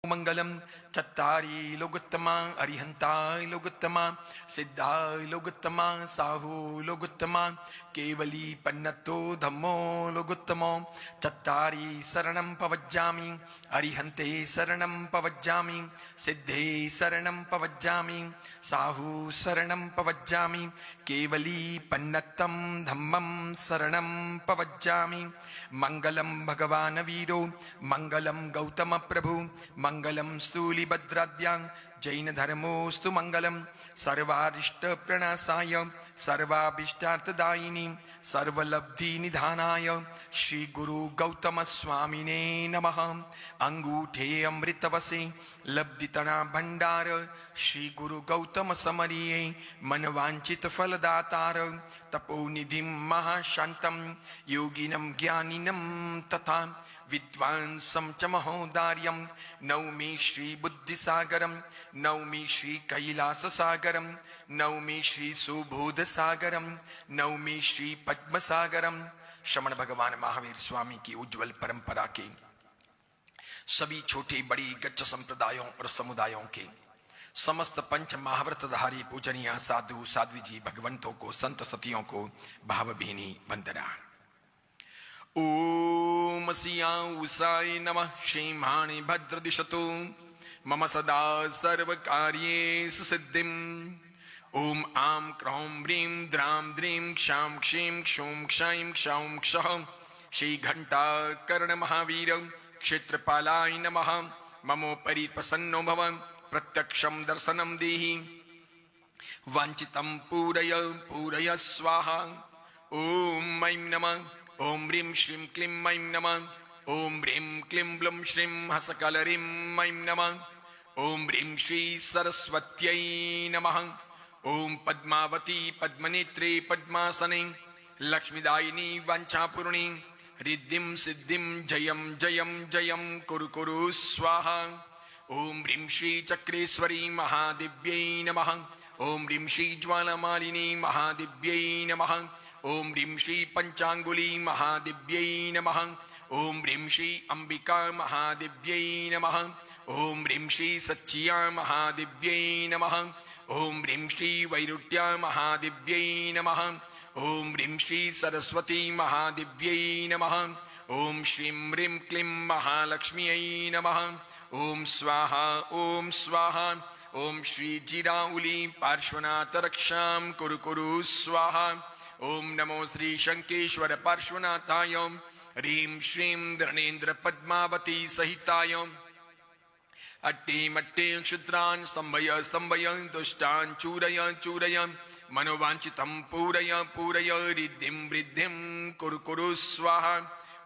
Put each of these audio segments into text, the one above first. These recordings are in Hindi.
मंगलम चत्तारी लोगोत्तमा अरिहंताय लोगोत्तमा सिद्धाय लोगोत्तमा साहू लोगोत्तमा केवली पन्नतो धम्मो लोगोत्तमो चत्तारी शरणं पवज्जामि अरिहंते शरणं पवज्जामि सिद्धे शरणं पवज्जामि साहू शरणं पवज्जामि केवली पन्नत्तं धम्मं शरणं पवज्जामि मंगलम भगवान वीरो मंगलम गौतम प्रभु मंगलम स्थूलिभद्राद्यां जैन धर्मोस्तु मंगलम सर्वारिष्ट प्रणाशाय सर्वाभीष्टार्थदायिनी सर्वलब्धि निधानाय श्री गुरु गौतम स्वामिने नमः। अंगूठे अमृतवसे लब्धितना भंडार श्री गुरु गौतम समरिये मनवांचित फलदातार तपोनिधिं महाशांतं योगिनं ज्ञानिनं तथा विद्वांसं च महोदार्यं नौमि श्री बुद्धिसागरं नौमि श्री कैलाससागरं नौमि श्री सुबोधसागरं नौमि श्री पद्मसागरं। श्रमण भगवान महावीर स्वामी की उज्जवल परंपरा के सभी छोटी बड़ी गच्छ संप्रदायों और समुदायों के समस्त पंच महाव्रतधारी पूजनीय साधु साध्वी जी भगवंतों को संत सतियों को भावभीनी वंदना। ओम सियाउसाय नमः श्रीमाणि भद्रदिशतु मम सदा सर्वकार्येषु सिद्धिम्। ओम आं क्रौं ह्रीं द्रां द्रीं क्षां क्षीं क्षौं क्षैं क्षौं क्षः श्री घंटाकर्ण महावीर क्षेत्रपालाय नमः। ममोपरि प्रसन्नो भव प्रत्यक्षं दर्शनं देहि वाञ्छितं पूरय पूरय स्वाहा। ओम ऐं नमः ओम ह्रीं श्रीं क्लीं ऐं नमः। ओम ह्रीं क्लीं ब्लूं श्रीं हसकलरीं ऐं नमः। ओम ह्रीं श्री सरस्वत्यै नमः। ओम पद्मावती पद्मनेत्रे पद्मासने लक्ष्मीदायिनी वाञ्छापूर्णी रिद्धिं सिद्धिं जयं जयं जयं कुरु कुरु स्वाहा। ओम ह्रीं श्री चक्रेश्वरी महादिव्यै नमः। ओम ह्रीं श्री ज्वालामालिनी महादिव्यै नमः। ओम ह्रीं श्री पंचांगुली महादिव्यै नमः। ओम ह्रीं श्री अंबिका महादिव्यै नमः। ओम ह्रीं श्री सच्चिया महादिव्यै नमः। ओम ह्रीं श्री वैरुट्या महादिव्यै नमः। ओम ह्रीं श्री सरस्वती महादिव्यै नमः। ओम श्रीं ह्रीं क्लीं महालक्ष्म्यै नमः। ओम स्वाहा ओम स्वाहा। ओम श्री जिराउली पार्श्वनाथ रक्षां कुरु कुरु स्वाहा। ओम नमो श्री शंकेश्वर पार्श्वनाथाय ह्रीं श्रीं धरणेन्द्र पद्मावती सहिताय अट्टे मट्टे क्षुद्रान् स्तंभय स्तंभय दुष्टान् चूरय चूरय मनोवांछितं पूरय पूरय रिद्धिं वृद्धिं कुरु कुरु स्वाहा।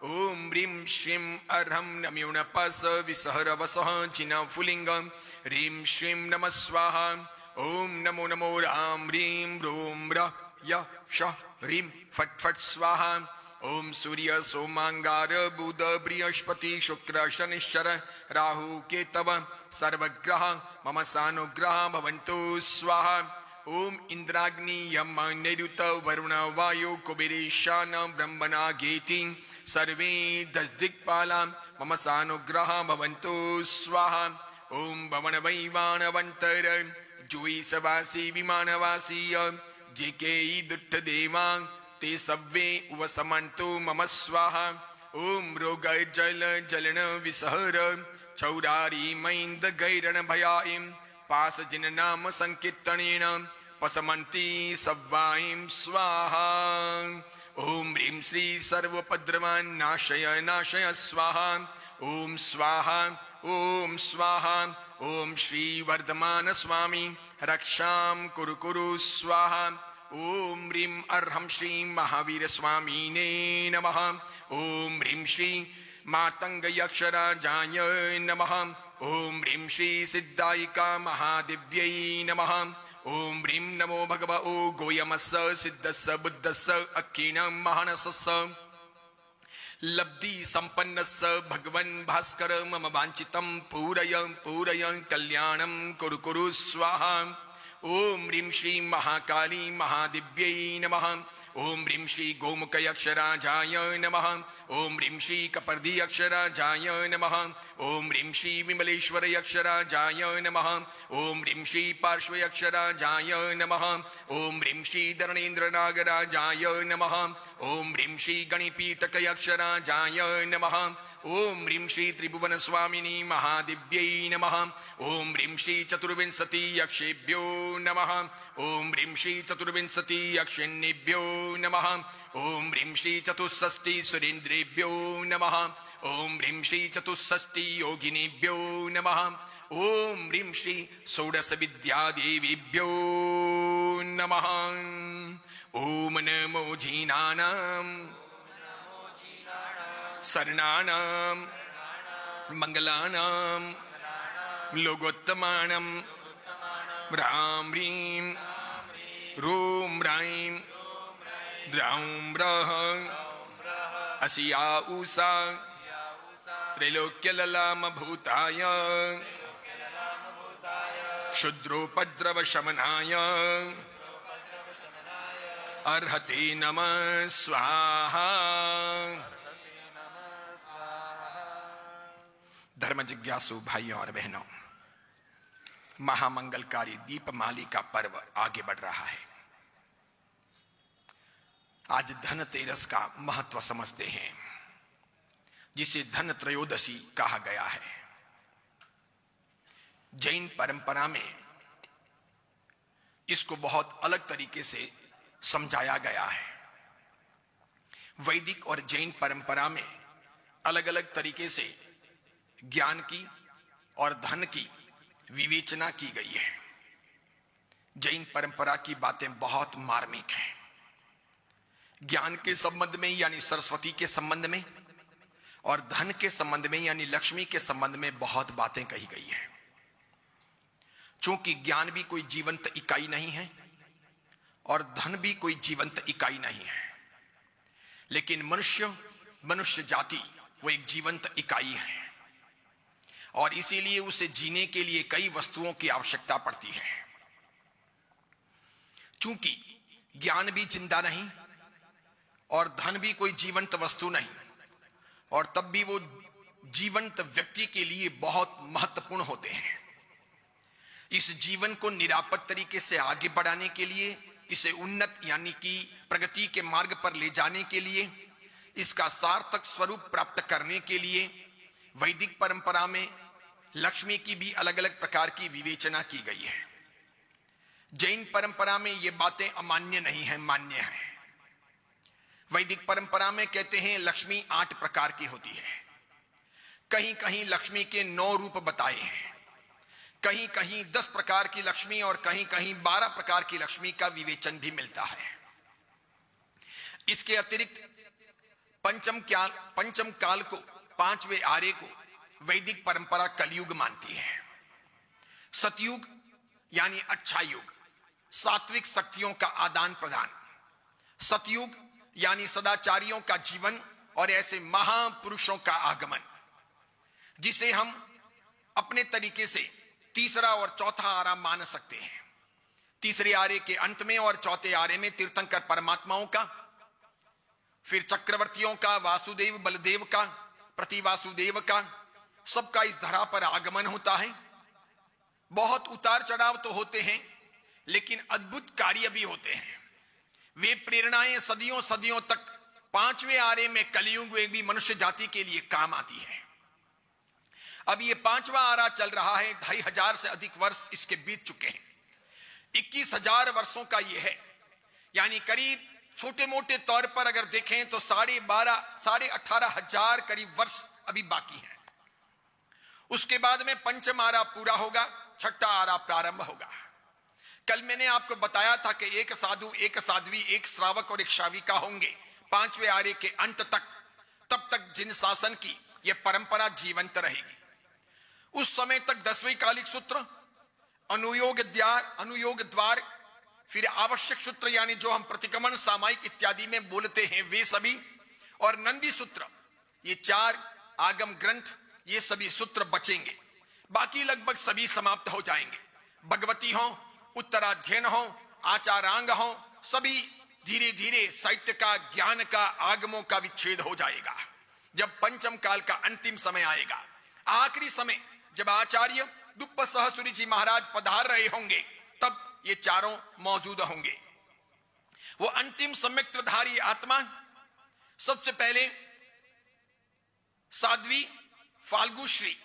ओम ह्रीं श्रीं अर्हं नम्योनपस विसहर वसः चिन्फुलिंग ह्रीं श्रीं नमः स्वाहा। ओम नमो नमो राम ह्रीं ह्रूं रः य श ह्रीं फट् फट् स्वाहा। ओम सूर्य सोमांगार बुध बृहस्पति शुक्र शनिश्चर राहु केतव सर्वग्रह मम सानुग्रह भवन्तु स्वाहा। ओम इंद्राग्नि यम नैऋत वरुण वायु कुबेरेशान ब्रह्मणागेति सर्वे दश दिक्पाला मम सानुग्रह भवन्तु स्वाहा। ओम भवन वैवानवंतर जुईसवासी विमानवासी जेके दुट्ठ देवा ते सव्वे उपसमन्तु मम स्वाहा। ओम रोग जल जलन विसहर चौरारी मैन्द गैरण भयाईं पास जिन नाम संकीर्तनेन पसमन्ति सव्वाईं स्वाहा। ओम ह्रीं श्री सर्वोपद्रवान् नाशय नाशय स्वाहा। ओम स्वाहा ओम स्वाहा। ओम श्री वर्धमान स्वामी रक्षां कुरु कुरु स्वाहा। ओम ह्रीं अर्हं श्री महावीर स्वामिने नमः। ओम ह्रीं श्री मातंग यक्षराजाय नमः। ओम ह्रीं श्री सिद्धायिका महादिव्यै नमः। ओम ह्रीं नमो भगवो गोयमस्य सिद्धस्य बुद्धस्य अक्षिणं महानसस्य लब्धि संपन्नस्य भगवन् भास्कर मम वाञ्छितं पूरय पूरय कल्याणं कुरु कुरु स्वाहा। ओम ह्रीं श्री महाकाली महादिव्यै नमः। ओम ह्रीं श्री गोमुख अक्षराजाय नमः। ओम ह्रीं श्री कपर्दी अक्षराजाय नमः। ओम ह्रीं श्री विमलेश्वर अक्षराजाय नमः। ओम ह्रीं श्री पार्श्व अक्षराजाय नमः। ओम ह्रीं श्री धरणेन्द्र नागराजाय नमः। ओम ह्रीं श्री गणिपीठक अक्षराजाय नमः। ओम ह्रीं श्री त्रिभुवन स्वामिनी महादिव्यै नमः। ओम ह्रीं श्री चतुर्विंशति अक्षेभ्यो नमः। ओम ह्रीं श्री चतुर्विंशति अक्षिण्येभ्यो नमः। ओम ह्रीं श्री चतुष्षष्टि सुरेन्द्रेभ्यो नमः। ओम ह्रीं श्री चतुष्षष्टि योगिनीभ्यो नमः। ओम ह्रीं श्री षोडश विद्यादेवीभ्यो नमः। ओम नमो जीनानां शरणानां मंगलानां लोकोत्तमानां ह्रां ह्रीं रूं ह्रां द्रौं ब्रः असिया उषा त्रैलोक्यललामभूताय क्षुद्रोपद्रवशमनाय अर्हते नमः स्वाहा। धर्म जिज्ञासु भाइयों और बहनों, महामंगलकारी दीपमाली का पर्व आगे बढ़ रहा है। आज धनतेरस का महत्व समझते हैं, जिसे धन त्रयोदशी कहा गया है। जैन परंपरा में इसको बहुत अलग तरीके से समझाया गया है। वैदिक और जैन परंपरा में अलग अलग तरीके से ज्ञान की और धन की विवेचना की गई है। जैन परंपरा की बातें बहुत मार्मिक हैं। ज्ञान के संबंध में यानी सरस्वती के संबंध में, और धन के संबंध में यानी लक्ष्मी के संबंध में बहुत बातें कही गई हैं। चूंकि ज्ञान भी कोई जीवंत इकाई नहीं है और धन भी कोई जीवंत इकाई नहीं है, लेकिन मनुष्य जाति वो एक जीवंत इकाई है, और इसीलिए उसे जीने के लिए कई वस्तुओं की आवश्यकता पड़ती है। चूंकि ज्ञान भी जिंदा नहीं और धन भी कोई जीवंत वस्तु नहीं, और तब भी वो जीवंत व्यक्ति के लिए बहुत महत्वपूर्ण होते हैं। इस जीवन को निरापद तरीके से आगे बढ़ाने के लिए, इसे उन्नत यानी कि प्रगति के मार्ग पर ले जाने के लिए, इसका सार्थक स्वरूप प्राप्त करने के लिए वैदिक परंपरा में लक्ष्मी की भी अलग अलग प्रकार की विवेचना की गई है। जैन परंपरा में ये बातें अमान्य नहीं है, मान्य है। वैदिक परंपरा में कहते हैं लक्ष्मी 8 प्रकार की होती है। कहीं कहीं लक्ष्मी के 9 रूप बताए हैं, कहीं कहीं 10 प्रकार की लक्ष्मी और कहीं कहीं 12 प्रकार की लक्ष्मी का विवेचन भी मिलता है। इसके अतिरिक्त पंचम काल को, 5वें आर्य को वैदिक परंपरा कलयुग मानती है। सतयुग यानी अच्छा युग, सात्विक शक्तियों का आदान प्रदान। सतयुग यानी सदाचारियों का जीवन और ऐसे महापुरुषों का आगमन, जिसे हम अपने तरीके से तीसरा और चौथा आरा मान सकते हैं। तीसरे आरे के अंत में और चौथे आरे में तीर्थंकर परमात्माओं का, फिर चक्रवर्तियों का, वासुदेव बलदेव का, प्रतिवासुदेव का, सबका इस धरा पर आगमन होता है। बहुत उतार चढ़ाव तो होते हैं, लेकिन अद्भुत कार्य भी होते हैं। वे प्रेरणाएं सदियों सदियों तक 5वें आरे में कलयुग में भी मनुष्य जाति के लिए काम आती है। अब ये 5वां आरा चल रहा है, 2500 से अधिक वर्ष इसके बीत चुके हैं। 21,000 वर्षों का ये है, यानी करीब छोटे मोटे तौर पर अगर देखें तो 18,500 करीब वर्ष अभी बाकी है। उसके बाद में पंचम आरा पूरा होगा, छठा आरा प्रारंभ होगा। कल मैंने आपको बताया था कि एक साधु, एक साध्वी, एक श्रावक और एक श्राविका होंगे 5वें आर्य के अंत तक। तब तक जिन शासन की यह परंपरा जीवंत रहेगी। उस समय तक 10वें कालिक सूत्र, अनुयोग द्वार, फिर आवश्यक सूत्र यानी जो हम प्रतिक्रमण, सामायिक इत्यादि में बोलते हैं वे सभी, और नंदी सूत्र, ये 4 आगम ग्रंथ, ये सभी सूत्र बचेंगे। बाकी लगभग सभी समाप्त हो जाएंगे। भगवती हो, उत्तराध्ययन हो, आचारांग हो, सभी धीरे धीरे साहित्य का, ज्ञान का, आगमों का विच्छेद हो जाएगा। जब पंचम काल का अंतिम समय आएगा, आखिरी समय, जब आचार्य दुप्प सहसुरी जी महाराज पधार रहे होंगे, तब ये चारों मौजूद होंगे। वो अंतिम सम्यक्तधारी आत्मा सबसे पहले साध्वी फाल्गुश्री,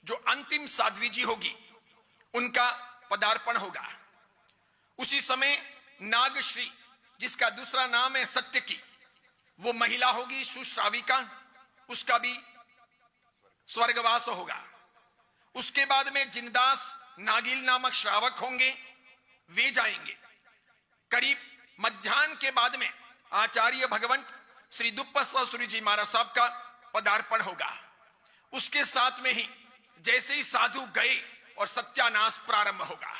जो अंतिम साध्वी जी होगी, उनका पदार्पण होगा। उसी समय नागश्री, जिसका दूसरा नाम है सत्यकी, वो महिला होगी सुश्राविका, उसका भी स्वर्गवास होगा। उसके बाद में जिनदास नागिल नामक श्रावक होंगे, वे जाएंगे। करीब मध्याह्न के बाद में आचार्य भगवंत श्री दुप्प सहसुरी जी महाराज साहब का पदार्पण होगा। उसके साथ में ही जैसे ही साधु गए और सत्यानाश प्रारंभ होगा।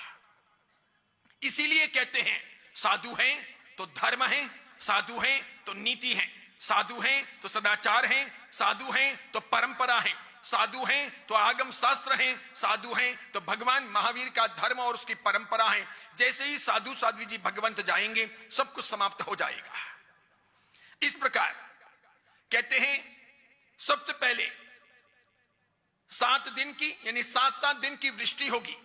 इसीलिए कहते हैं साधु हैं तो धर्म है, साधु हैं तो नीति है, साधु हैं तो सदाचार है, साधु हैं तो परंपरा है, साधु हैं तो आगम शास्त्र हैं, साधु हैं तो भगवान महावीर का धर्म और उसकी परंपरा है। जैसे ही साधु साध्वी जी भगवंत जाएंगे, सब कुछ समाप्त हो जाएगा। इस प्रकार कहते हैं सबसे पहले 7 दिन की, यानी 7 दिन की वृष्टि होगी।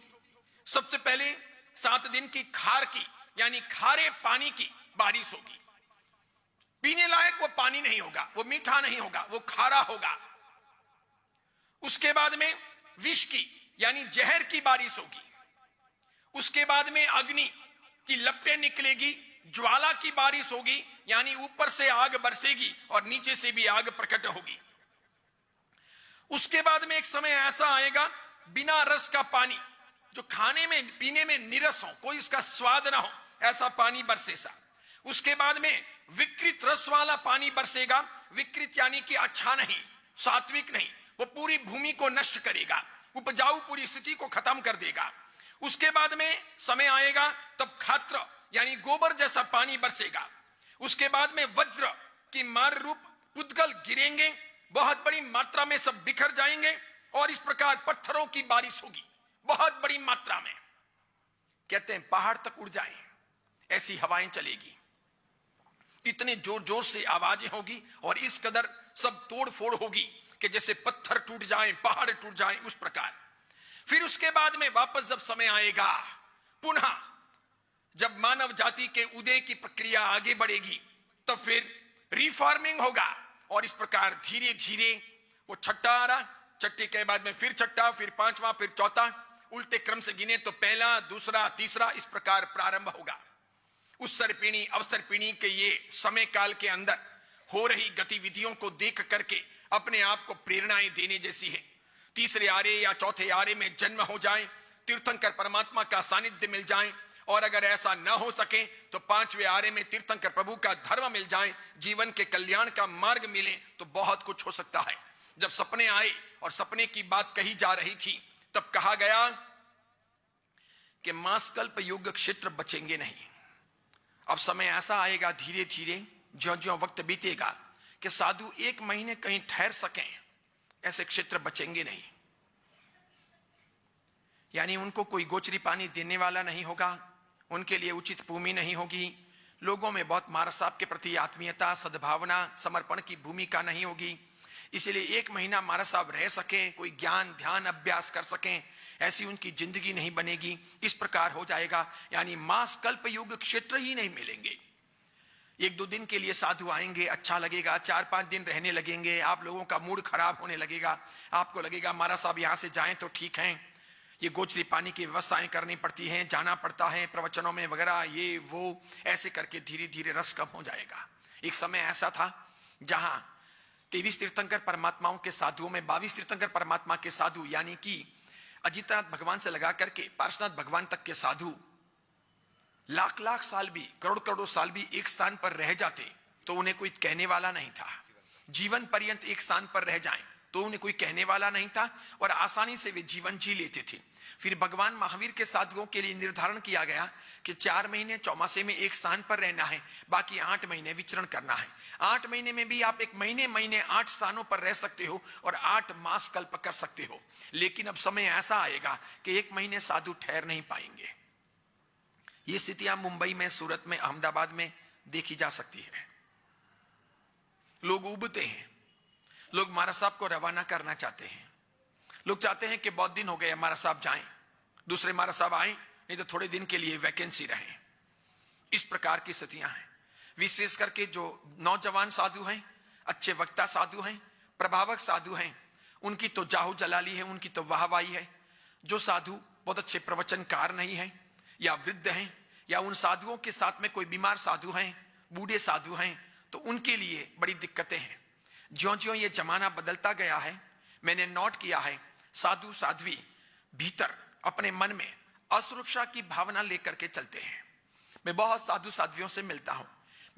सबसे पहले 7 दिन की खार की, यानी खारे पानी की बारिश होगी। पीने लायक वो पानी नहीं होगा, वो मीठा नहीं होगा, वो खारा होगा। उसके बाद में विष की, यानी जहर की बारिश होगी। उसके बाद में अग्नि की लपटें निकलेगी, ज्वाला की बारिश होगी, यानी ऊपर से आग बरसेगी और नीचे से भी आग प्रकट होगी। उसके बाद में एक समय ऐसा आएगा, बिना रस का पानी, जो खाने में पीने में निरस हो, कोई इसका स्वाद ना हो, ऐसा पानी बरसेगा। उसके बाद में विकृत रस वाला पानी बरसेगा। विकृत यानी कि अच्छा नहीं, सात्विक नहीं, वो पूरी भूमि को नष्ट करेगा, उपजाऊ पूरी स्थिति को खत्म कर देगा। उसके बाद में समय आएगा तब खात्र यानी गोबर जैसा पानी बरसेगा। उसके बाद में वज्र की मार रूप पुद्गल गिरेंगे, बहुत बड़ी मात्रा में सब बिखर जाएंगे और इस प्रकार पत्थरों की बारिश होगी बहुत बड़ी मात्रा में। कहते हैं पहाड़ तक उड़ जाएं, ऐसी हवाएं चलेगी, इतने जोर जोर से आवाजें होगी और इस कदर सब तोड़ फोड़ होगी कि जैसे पत्थर टूट जाएं, पहाड़ टूट जाएं, उस प्रकार। फिर उसके बाद में वापस जब समय आएगा, पुनः जब मानव जाति के उदय की प्रक्रिया आगे बढ़ेगी, तब फिर रिफॉर्मिंग होगा और इस प्रकार धीरे धीरे वो छठा आ रहा, छठे के बाद में फिर छठा, फिर पांचवा, फिर चौथा, उल्टे क्रम से गिने तो पहला, दूसरा, तीसरा, इस प्रकार प्रारंभ होगा। उत्सर्पिणी अवसर्पिणी के ये समय काल के अंदर हो रही गतिविधियों को देख करके अपने आप को प्रेरणाएं देने जैसी है। तीसरे आरे या चौथे आरे में जन्म हो जाए, तीर्थंकर परमात्मा का सानिध्य मिल जाए, और अगर ऐसा न हो सके तो 5वें आरे में तीर्थंकर प्रभु का धर्म मिल जाए, जीवन के कल्याण का मार्ग मिले, तो बहुत कुछ हो सकता है। जब सपने आए और सपने की बात कही जा रही थी, तब कहा गया कि मासकल्प युग क्षेत्र बचेंगे नहीं। अब समय ऐसा आएगा धीरे धीरे, ज्यों ज्यों वक्त बीतेगा, कि साधु 1 महीने कहीं ठहर सकें, ऐसे क्षेत्र बचेंगे नहीं। यानी उनको कोई गोचरी पानी देने वाला नहीं होगा, उनके लिए उचित भूमि नहीं होगी, लोगों में बहुत महाराज साहब के प्रति आत्मीयता, सद्भावना, समर्पण की भूमिका नहीं होगी। इसलिए 1 महीना महाराज साहब रह सकें, कोई ज्ञान ध्यान अभ्यास कर सकें, ऐसी उनकी जिंदगी नहीं बनेगी। इस प्रकार हो जाएगा, यानी मास कल्प युग क्षेत्र ही नहीं मिलेंगे। 1-2 दिन के लिए साधु आएंगे, अच्छा लगेगा, 4-5 दिन रहने लगेंगे, आप लोगों का मूड खराब होने लगेगा, आपको लगेगा महाराज साहब यहां से जाएं तो ठीक है, ये गोचरी पानी की व्यवस्थाएं करनी पड़ती हैं, जाना पड़ता है प्रवचनों में वगैरह, ये वो, ऐसे करके धीरे धीरे रस कम हो जाएगा। एक समय ऐसा था जहां 23 तीर्थंकर परमात्माओं के साधुओं में 22 तीर्थंकर परमात्मा के साधु, यानी कि अजितनाथ भगवान से लगा करके पार्श्वनाथ भगवान तक के साधु लाख लाख साल भी, करोड़ करोड़ साल भी एक स्थान पर रह जाते तो उन्हें कोई कहने वाला नहीं था। जीवन पर्यंत एक स्थान पर रह जाएं तो उन्हें कोई कहने वाला नहीं था और आसानी से वे जीवन जी लेते थे। फिर भगवान महावीर के साधुओं के लिए निर्धारण किया गया कि 4 महीने चौमासे में एक स्थान पर रहना है, बाकी 8 महीने विचरण करना है। 8 महीने में भी आप 1 महीने 8 स्थानों पर रह सकते हो और 8 मास कल्प कर सकते हो। लेकिन अब समय ऐसा आएगा कि 1 महीने साधु ठहर नहीं पाएंगे। ये स्थितियां मुंबई में, सूरत में, अहमदाबाद में देखी जा सकती है। लोग उबते हैं, लोग महाराज साहब को रवाना करना चाहते हैं। लोग चाहते हैं कि बहुत दिन हो गए महाराज साहब जाएं, दूसरे महाराज साहब आए, नहीं तो थोड़े दिन के लिए वैकेंसी रहे। इस प्रकार की स्थितियां हैं। विशेष करके जो नौजवान साधु हैं, अच्छे वक्ता साधु हैं, प्रभावक साधु हैं, उनकी तो जाहू जलाली है, उनकी तो वाहवाही है। जो साधु बहुत अच्छे प्रवचनकार नहीं है या वृद्ध हैं, या उन साधुओं के साथ में कोई बीमार साधु हैं, बूढ़े साधु हैं, तो उनके लिए बड़ी दिक्कतें हैं। ज्यों ज्यों ये जमाना बदलता गया है, मैंने नोट किया है, साधु साध्वी भीतर अपने मन में असुरक्षा की भावना लेकर के चलते हैं। मैं बहुत साधु साध्वियों से मिलता हूं।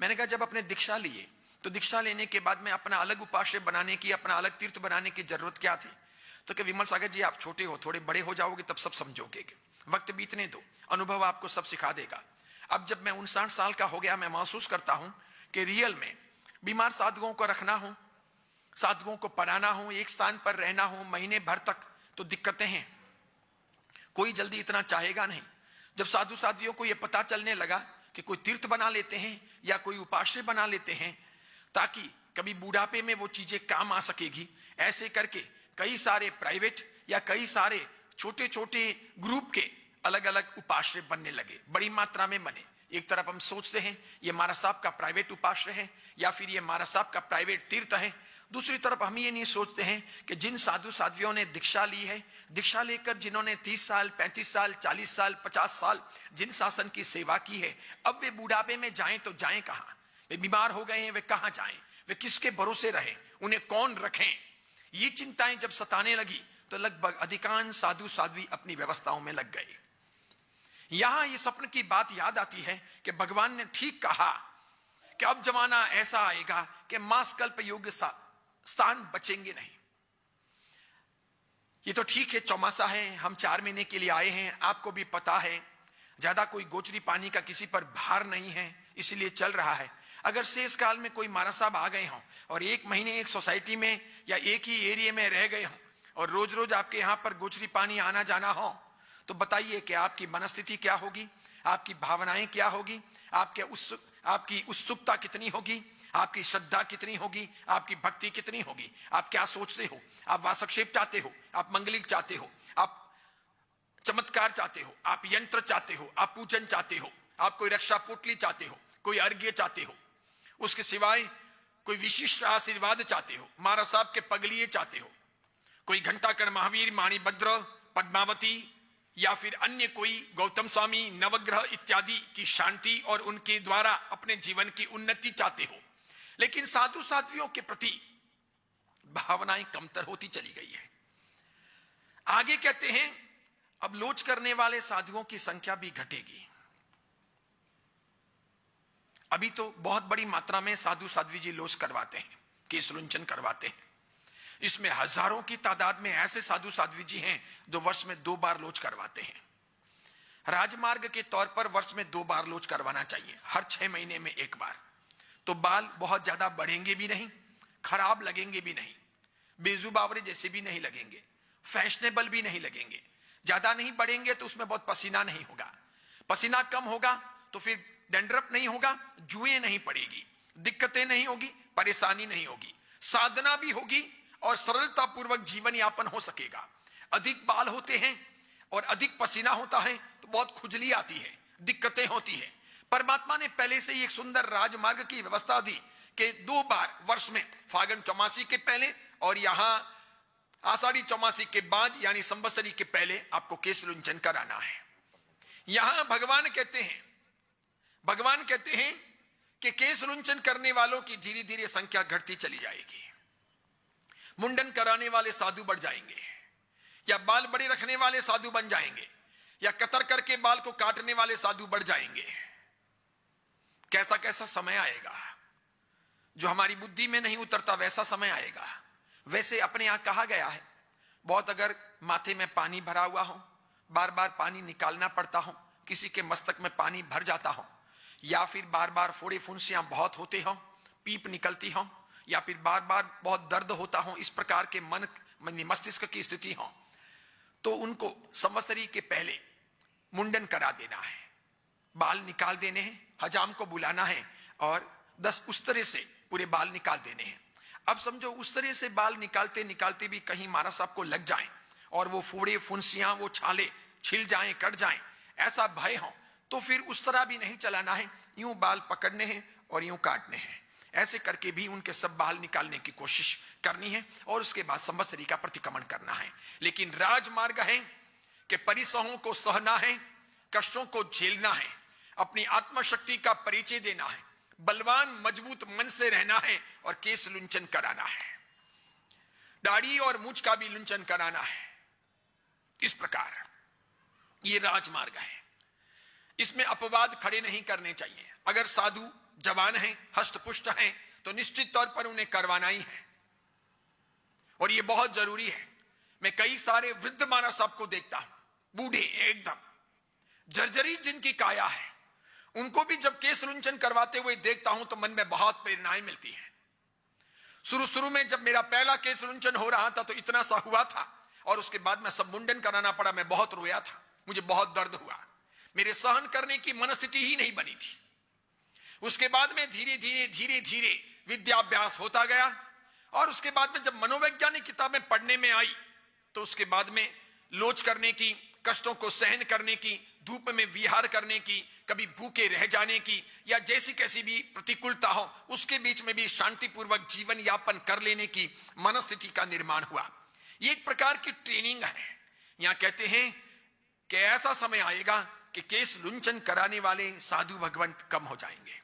मैंने कहा जब अपने दीक्षा लिए तो दीक्षा लेने के बाद में अपना अलग उपास्य बनाने की, अपना अलग तीर्थ बनाने की जरूरत क्या थी? तो कि विमल सागर जी आप छोटे हो, थोड़े बड़े हो जाओगे तब सब समझोगे, वक्त बीतने दो, अनुभव आपको सब सिखा देगा। अब जब मैं 59 साल का हो गया, मैं महसूस करता हूं कि रियल में बीमार साधुओं को रखना हो, साधुओं को पढ़ाना हो, एक स्थान पर रहना हो महीने भर तक, तो दिक्कतें हैं। कोई जल्दी इतना चाहेगा नहीं। जब साधु साध्वियों को यह पता चलने लगा कि कोई तीर्थ बना लेते हैं या कोई उपास्य बना लेते हैं ताकि कभी बूढ़ापे में वो चीजें काम आ सकेगी, ऐसे करके कई सारे प्राइवेट या कई सारे छोटे छोटे ग्रुप के अलग अलग उपास्य बनने लगे, बड़ी मात्रा में बने। एक तरफ हम सोचते हैं ये महाराज साहब का प्राइवेट उपास्य है या फिर ये महाराज साहब का प्राइवेट तीर्थ है। दूसरी तरफ हम ये नहीं सोचते हैं कि जिन साधु साध्वियों ने दीक्षा ली है, दीक्षा लेकर जिन्होंने 30 साल 35 साल 40 साल 50 साल जिन शासन की सेवा की है, अब वे बुढ़ापे में जाएं तो जाएं कहां? वे बीमार हो गए हैं, वे कहां जाएं? वे किसके भरोसे रहें? उन्हें कौन रखें? ये चिंताएं जब सताने लगी तो लगभग अधिकांश साधु साध्वी अपनी व्यवस्थाओं में लग गए। यहां ये स्वप्न की बात याद आती है कि भगवान ने ठीक कहा कि अब जमाना ऐसा आएगा कि मासकल्प योग्य स्थान बचेंगे नहीं। ये तो ठीक है, चौमासा है, हम 4 महीने के लिए आए हैं, आपको भी पता है ज्यादा कोई गोचरी पानी का किसी पर भार नहीं है, इसलिए चल रहा है। अगर शेष काल में कोई महाराज साहब आ गए हों और 1 महीने एक सोसाइटी में या एक ही एरिया में रह गए हों और रोज रोज आपके यहां पर गोचरी पानी आना जाना हो, तो बताइए कि आपकी मनस्थिति क्या होगी, आपकी भावनाएं क्या होगी, आपकी उत्सुकता कितनी होगी, आपकी श्रद्धा कितनी होगी, आपकी भक्ति कितनी होगी। आप क्या सोचते हो? आप वासक्षेप चाहते हो, आप मंगलिक चाहते हो, आप चमत्कार चाहते हो, आप यंत्र चाहते हो, आप पूजन चाहते हो, आप कोई रक्षा पोटली चाहते हो, कोई अर्घ्य चाहते हो, उसके सिवाय कोई विशिष्ट आशीर्वाद चाहते हो, महाराज साहब के पगलिए चाहते हो, कोई घंटाकर महावीर माणिभद्र पद्मावती या फिर अन्य कोई गौतम स्वामी नवग्रह इत्यादि की शांति और उनके द्वारा अपने जीवन की उन्नति चाहते हो। लेकिन साधु साध्वियों के प्रति भावनाएं कमतर होती चली गई है। आगे कहते हैं अब लोच करने वाले साधुओं की संख्या भी घटेगी। अभी तो बहुत बड़ी मात्रा में साधु साध्वी जी लोच करवाते हैं, केस लुंचन करवाते हैं। इसमें हजारों की तादाद में ऐसे साधु साध्वी जी हैं जो वर्ष में 2 बार लोच करवाते हैं। राजमार्ग के तौर पर वर्ष में 2 बार लोच करवाना चाहिए, हर 6 महीने में 1 बार। तो बाल बहुत ज्यादा बढ़ेंगे भी नहीं, खराब लगेंगे भी नहीं, बेजुबावरे जैसे भी नहीं लगेंगे, फैशनेबल भी नहीं लगेंगे। ज्यादा नहीं बढ़ेंगे तो उसमें बहुत पसीना नहीं होगा, पसीना कम होगा तो फिर डैंड्रफ नहीं होगा, जुएं नहीं पड़ेगी, दिक्कतें नहीं होगी, परेशानी नहीं होगी, साधना भी होगी और सरलता पूर्वक जीवन यापन हो सकेगा। अधिक बाल होते हैं और अधिक पसीना होता है तो बहुत खुजली आती है, दिक्कतें होती है। परमात्मा ने पहले से ही एक सुंदर राजमार्ग की व्यवस्था दी कि 2 बार वर्ष में, फागुन चौमासी के पहले और यहां आषाढ़ी चौमासी के बाद यानी संवत्सरी के पहले आपको केश लुंचन कराना है। यहां भगवान कहते हैं कि केश लुंचन करने वालों की धीरे धीरे संख्या घटती चली जाएगी। मुंडन कराने वाले साधु बढ़ जाएंगे, या बाल बड़े रखने वाले साधु बन जाएंगे, या कतर करके बाल को काटने वाले साधु बढ़ जाएंगे। कैसा कैसा समय आएगा जो हमारी बुद्धि में नहीं उतरता, वैसा समय आएगा। वैसे अपने यहां कहा गया है, बहुत अगर माथे में पानी भरा हुआ हो, बार बार पानी निकालना पड़ता हो, किसी के मस्तक में पानी भर जाता हो, या फिर बार बार फोड़े फुंसियां बहुत होते हो, पीप निकलती हो, या फिर बार बार बहुत दर्द होता हो, इस प्रकार के मन मस्तिष्क की स्थिति हो, तो उनको संवत्सरी के पहले मुंडन करा देना है, बाल निकाल देने हैं, हजाम को बुलाना है, और 10 उस तरह से पूरे बाल निकाल देने हैं। अब समझो उस तरह से बाल निकालते निकालते भी कहीं महाराज साहब को लग जाएं और वो फोड़े फुंसियां वो छाले छिल जाएं कट जाएं ऐसा भय हो तो फिर उस तरह भी नहीं चलाना है, यूं बाल पकड़ने हैं और यूं काटने हैं। ऐसे करके भी उनके सब बाल निकालने की कोशिश करनी है और उसके बाद संवत्सरी का प्रतिक्रमण करना है। लेकिन राजमार्ग है कि परिसहों को सहना है, कष्टों को झेलना है, अपनी आत्मशक्ति का परिचय देना है, बलवान मजबूत मन से रहना है और केस लुंचन कराना है, दाढ़ी और मूंछ का भी लुंचन कराना है। इस प्रकार ये राजमार्ग है। इसमें अपवाद खड़े नहीं करने चाहिए। अगर साधु जवान हैं, हष्टपुष्ट हैं, तो निश्चित तौर पर उन्हें करवाना ही है और ये बहुत जरूरी है। मैं कई सारे वृद्ध महाराज साहब को देखता हूं, बूढ़े एकदम जर्जरी जिनकी काया है, उनको भी जब केस लुंचन करवाते हुए देखता हूं तो मन में बहुत प्रेरणाएं मिलती हैं। शुरू में जब मेरा पहला केस लुंचन हो रहा था तो इतना सा हुआ था और उसके बाद में सब मुंडन कराना पड़ा। मैं बहुत रोया था, मुझे बहुत दर्द हुआ, मेरे सहन करने की मनस्थिति ही नहीं बनी थी। उसके बाद में धीरे धीरे विद्याभ्यास होता गया और उसके बाद में जब मनोवैज्ञानिक किताबें पढ़ने में आई तो उसके बाद में लोच करने की, कष्टों को सहन करने की, धूप में विहार करने की, कभी भूखे रह जाने की या जैसी कैसी भी प्रतिकूलता हो उसके बीच में भी शांतिपूर्वक जीवन यापन कर लेने की मनस्थिति का निर्माण हुआ। ये एक प्रकार की ट्रेनिंग है। यहां कहते हैं कि ऐसा समय आएगा कि केस लुंचन कराने वाले साधु भगवंत कम हो जाएंगे।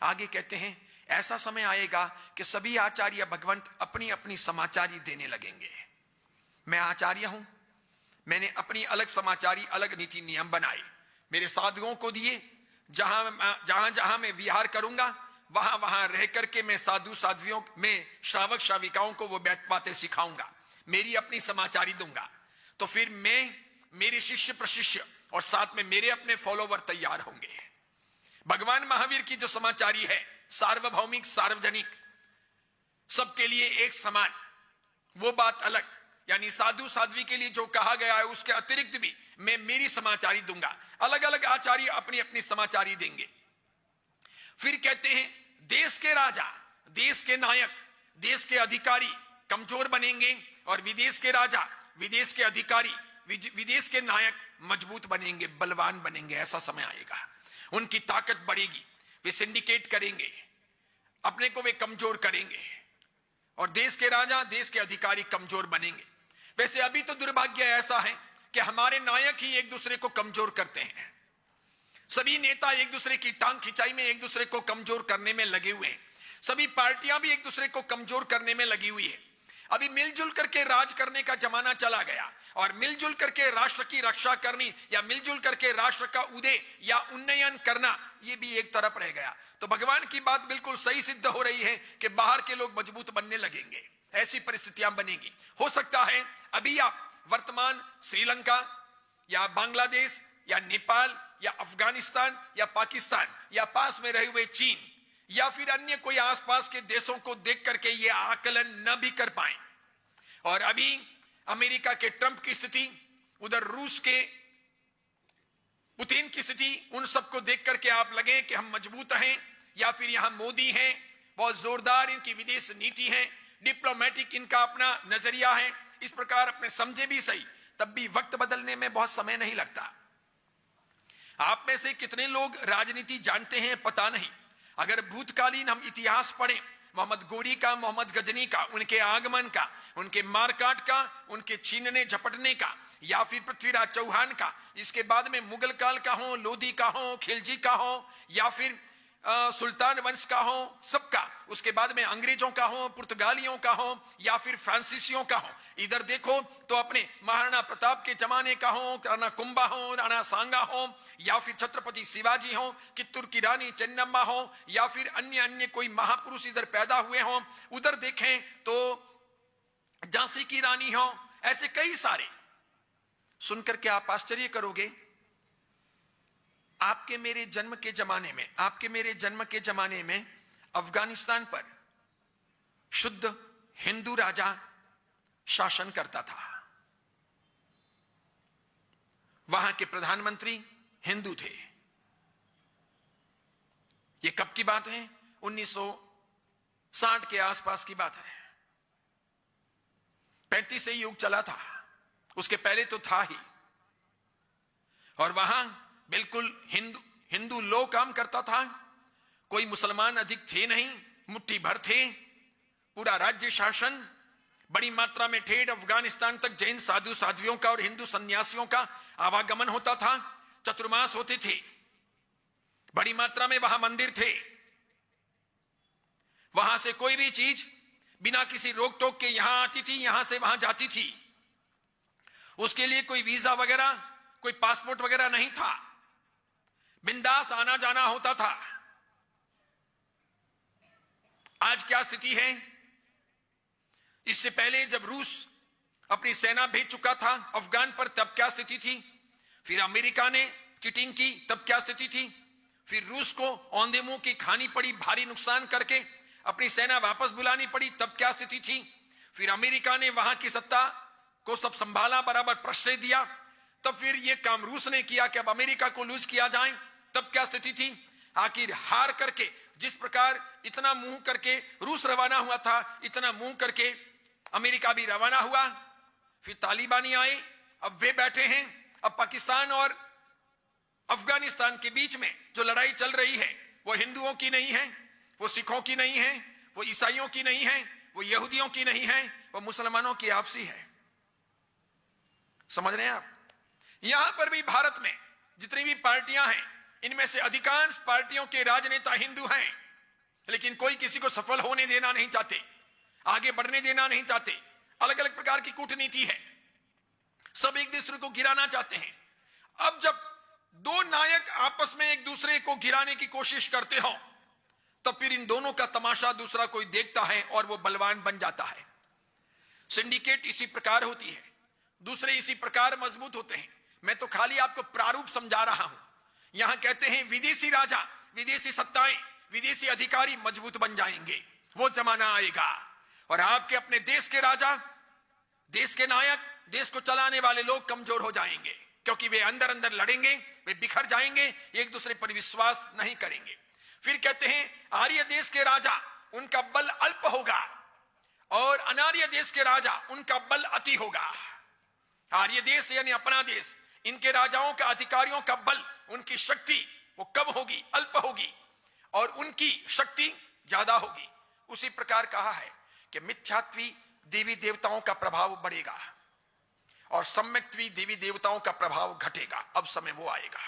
आगे कहते हैं ऐसा समय आएगा कि सभी आचार्य भगवंत अपनी अपनी समाचारी देने लगेंगे। मैं आचार्य हूं, मैंने अपनी अलग समाचारी, अलग नीति नियम बनाए, मेरे साधुओं को दिए। जहां मैं विहार करूंगा वहां वहां रह करके मैं साधु साध्वियों में श्रावक श्राविकाओं को वो बातें सिखाऊंगा, मेरी अपनी समाचारी दूंगा। तो फिर मैं, मेरे शिष्य प्रशिष्य और साथ में मेरे अपने फॉलोवर तैयार होंगे। भगवान महावीर की जो समाचारी है, सार्वभौमिक, सार्वजनिक, सबके लिए एक समान, वो बात अलग, यानी साधु साध्वी के लिए जो कहा गया है उसके अतिरिक्त भी मैं मेरी समाचारी दूंगा। अलग अलग आचार्य अपनी अपनी समाचारी देंगे। फिर कहते हैं देश के राजा, देश के नायक, देश के अधिकारी कमजोर बनेंगे और विदेश के राजा, विदेश के अधिकारी, विदेश के नायक मजबूत बनेंगे, बलवान बनेंगे। ऐसा समय आएगा, उनकी ताकत बढ़ेगी, वे सिंडिकेट करेंगे, अपने को वे कमजोर करेंगे और देश के राजा, देश के अधिकारी कमजोर बनेंगे। वैसे अभी तो दुर्भाग्य ऐसा है कि हमारे नायक ही एक दूसरे को कमजोर करते हैं। सभी नेता एक दूसरे की टांग खिंचाई में एक दूसरे को कमजोर करने में लगे हुए हैं। सभी पार्टियां भी एक दूसरे को कमजोर करने में लगी हुई है। अभी मिलजुल करके राज करने का जमाना चला गया और मिलजुल करके राष्ट्र की रक्षा करनी या मिलजुल करके राष्ट्र का उदय या उन्नयन करना, यह भी एक तरफ रह गया। तो भगवान की बात बिल्कुल सही सिद्ध हो रही है कि बाहर के लोग मजबूत बनने लगेंगे, ऐसी परिस्थितियां बनेगी। हो सकता है अभी आप वर्तमान श्रीलंका या बांग्लादेश या नेपाल या अफगानिस्तान या पाकिस्तान या पास में रहे हुए चीन या फिर अन्य कोई आसपास के देशों को देख करके ये आकलन न भी कर पाए। और अभी अमेरिका के ट्रंप की स्थिति, उधर रूस के पुतिन की स्थिति, उन सबको देख करके आप लगे कि हम मजबूत हैं, या फिर यहां मोदी हैं, बहुत जोरदार इनकी विदेश नीति है, डिप्लोमेटिक इनका अपना नजरिया है, इस प्रकार अपने समझे भी सही, तब भी वक्त बदलने में बहुत समय नहीं लगता। आप में से कितने लोग राजनीति जानते हैं पता नहीं। अगर भूतकालीन हम इतिहास पढ़ें, मोहम्मद गोरी का, मोहम्मद गजनी का, उनके आगमन का, उनके मारकाट का, उनके छीनने झपटने का, या फिर पृथ्वीराज चौहान का, इसके बाद में मुगल काल का हो, लोधी का हो, खिलजी का हो, या फिर सुल्तान वंश का हो, सबका, उसके बाद में अंग्रेजों का हो, पुर्तगालियों का हो, या फिर फ्रांसीसियों का हो। इधर देखो तो अपने महाराणा प्रताप के जमाने का हो, राणा कुंभा हो, राणा सांगा हो, या फिर छत्रपति शिवाजी हो, कित्तूर की रानी चेन्नम्मा हो, या फिर अन्य कोई महापुरुष इधर पैदा हुए हो। उधर देखें तो झांसी की रानी हो, ऐसे कई सारे। सुनकर के आप आश्चर्य करोगे, आपके मेरे जन्म के जमाने में, आपके मेरे जन्म के जमाने में अफगानिस्तान पर शुद्ध हिंदू राजा शासन करता था। वहां के प्रधानमंत्री हिंदू थे। यह कब की बात है? 1960 के आसपास की बात है। 35 से युग चला था, उसके पहले तो था ही। और वहां बिल्कुल हिंदू लो काम करता था, कोई मुसलमान अधिक थे नहीं, मुट्ठी भर थे। पूरा राज्य शासन, बड़ी मात्रा में ट्रेड, अफगानिस्तान तक जैन साधु साध्वियों का और हिंदू सन्यासियों का आवागमन होता था। चतुर्मास होते थे, बड़ी मात्रा में वहां मंदिर थे। वहां से कोई भी चीज बिना किसी रोक टोक के यहां आती थी, यहां से वहां जाती थी। उसके लिए कोई वीजा वगैरह, कोई पासपोर्ट वगैरह नहीं था, बिंदास आना जाना होता था। आज क्या स्थिति है? इससे पहले जब रूस अपनी सेना भेज चुका था अफगान पर, तब क्या स्थिति थी? फिर अमेरिका ने चीटिंग की, तब क्या स्थिति थी? फिर रूस को औंधे मुंह की खानी पड़ी, भारी नुकसान करके अपनी सेना वापस बुलानी पड़ी, तब क्या स्थिति थी? फिर अमेरिका ने वहां की सत्ता को सब संभाला, बराबर प्रश्रय दिया, तब फिर यह काम रूस ने किया कि अब अमेरिका को लूज किया जाए, तब क्या स्थिति थी? आखिर हार करके, जिस प्रकार इतना मुंह करके रूस रवाना हुआ था, इतना मुंह करके अमेरिका भी रवाना हुआ। फिर तालिबानी आए, अब वे बैठे हैं। अब पाकिस्तान और अफगानिस्तान के बीच में जो लड़ाई चल रही है वो हिंदुओं की नहीं है, वो सिखों की नहीं है, वो ईसाइयों की नहीं है, वो यहूदियों की नहीं है, वो मुसलमानों की आपसी है। समझ रहे हैं आप? यहां पर भी भारत में जितनी भी पार्टियां हैं, इनमें से अधिकांश पार्टियों के राजनेता हिंदू हैं, लेकिन कोई किसी को सफल होने देना नहीं चाहते, आगे बढ़ने देना नहीं चाहते। अलग अलग प्रकार की कूटनीति है, सब एक दूसरे को गिराना चाहते हैं। अब जब दो नायक आपस में एक दूसरे को गिराने की कोशिश करते हो, तो फिर इन दोनों का तमाशा दूसरा कोई देखता है और वो बलवान बन जाता है। सिंडिकेट इसी प्रकार होती है, दूसरे इसी प्रकार मजबूत होते हैं। मैं तो खाली आपको प्रारूप समझा रहा हूं। यहां कहते हैं विदेशी राजा, विदेशी सत्ताएं, विदेशी अधिकारी मजबूत बन जाएंगे, वो जमाना आएगा। और आपके अपने देश के राजा, देश के नायक, देश को चलाने वाले लोग कमजोर हो जाएंगे, क्योंकि वे अंदर अंदर लड़ेंगे, वे बिखर जाएंगे, एक दूसरे पर विश्वास नहीं करेंगे। फिर कहते हैं आर्य देश के राजा, उनका बल अल्प होगा, और अनार्य देश के राजा, उनका बल अति होगा। आर्य देश यानी अपना देश, इनके राजाओं का, अधिकारियों का बल, उनकी शक्ति वो कम होगी, अल्प होगी, और उनकी शक्ति ज्यादा होगी। उसी प्रकार कहा है कि मिथ्यात्वी देवी देवताओं का प्रभाव बढ़ेगा और सम्यक्त्वी देवी देवताओं का प्रभाव घटेगा। अब समय वो आएगा,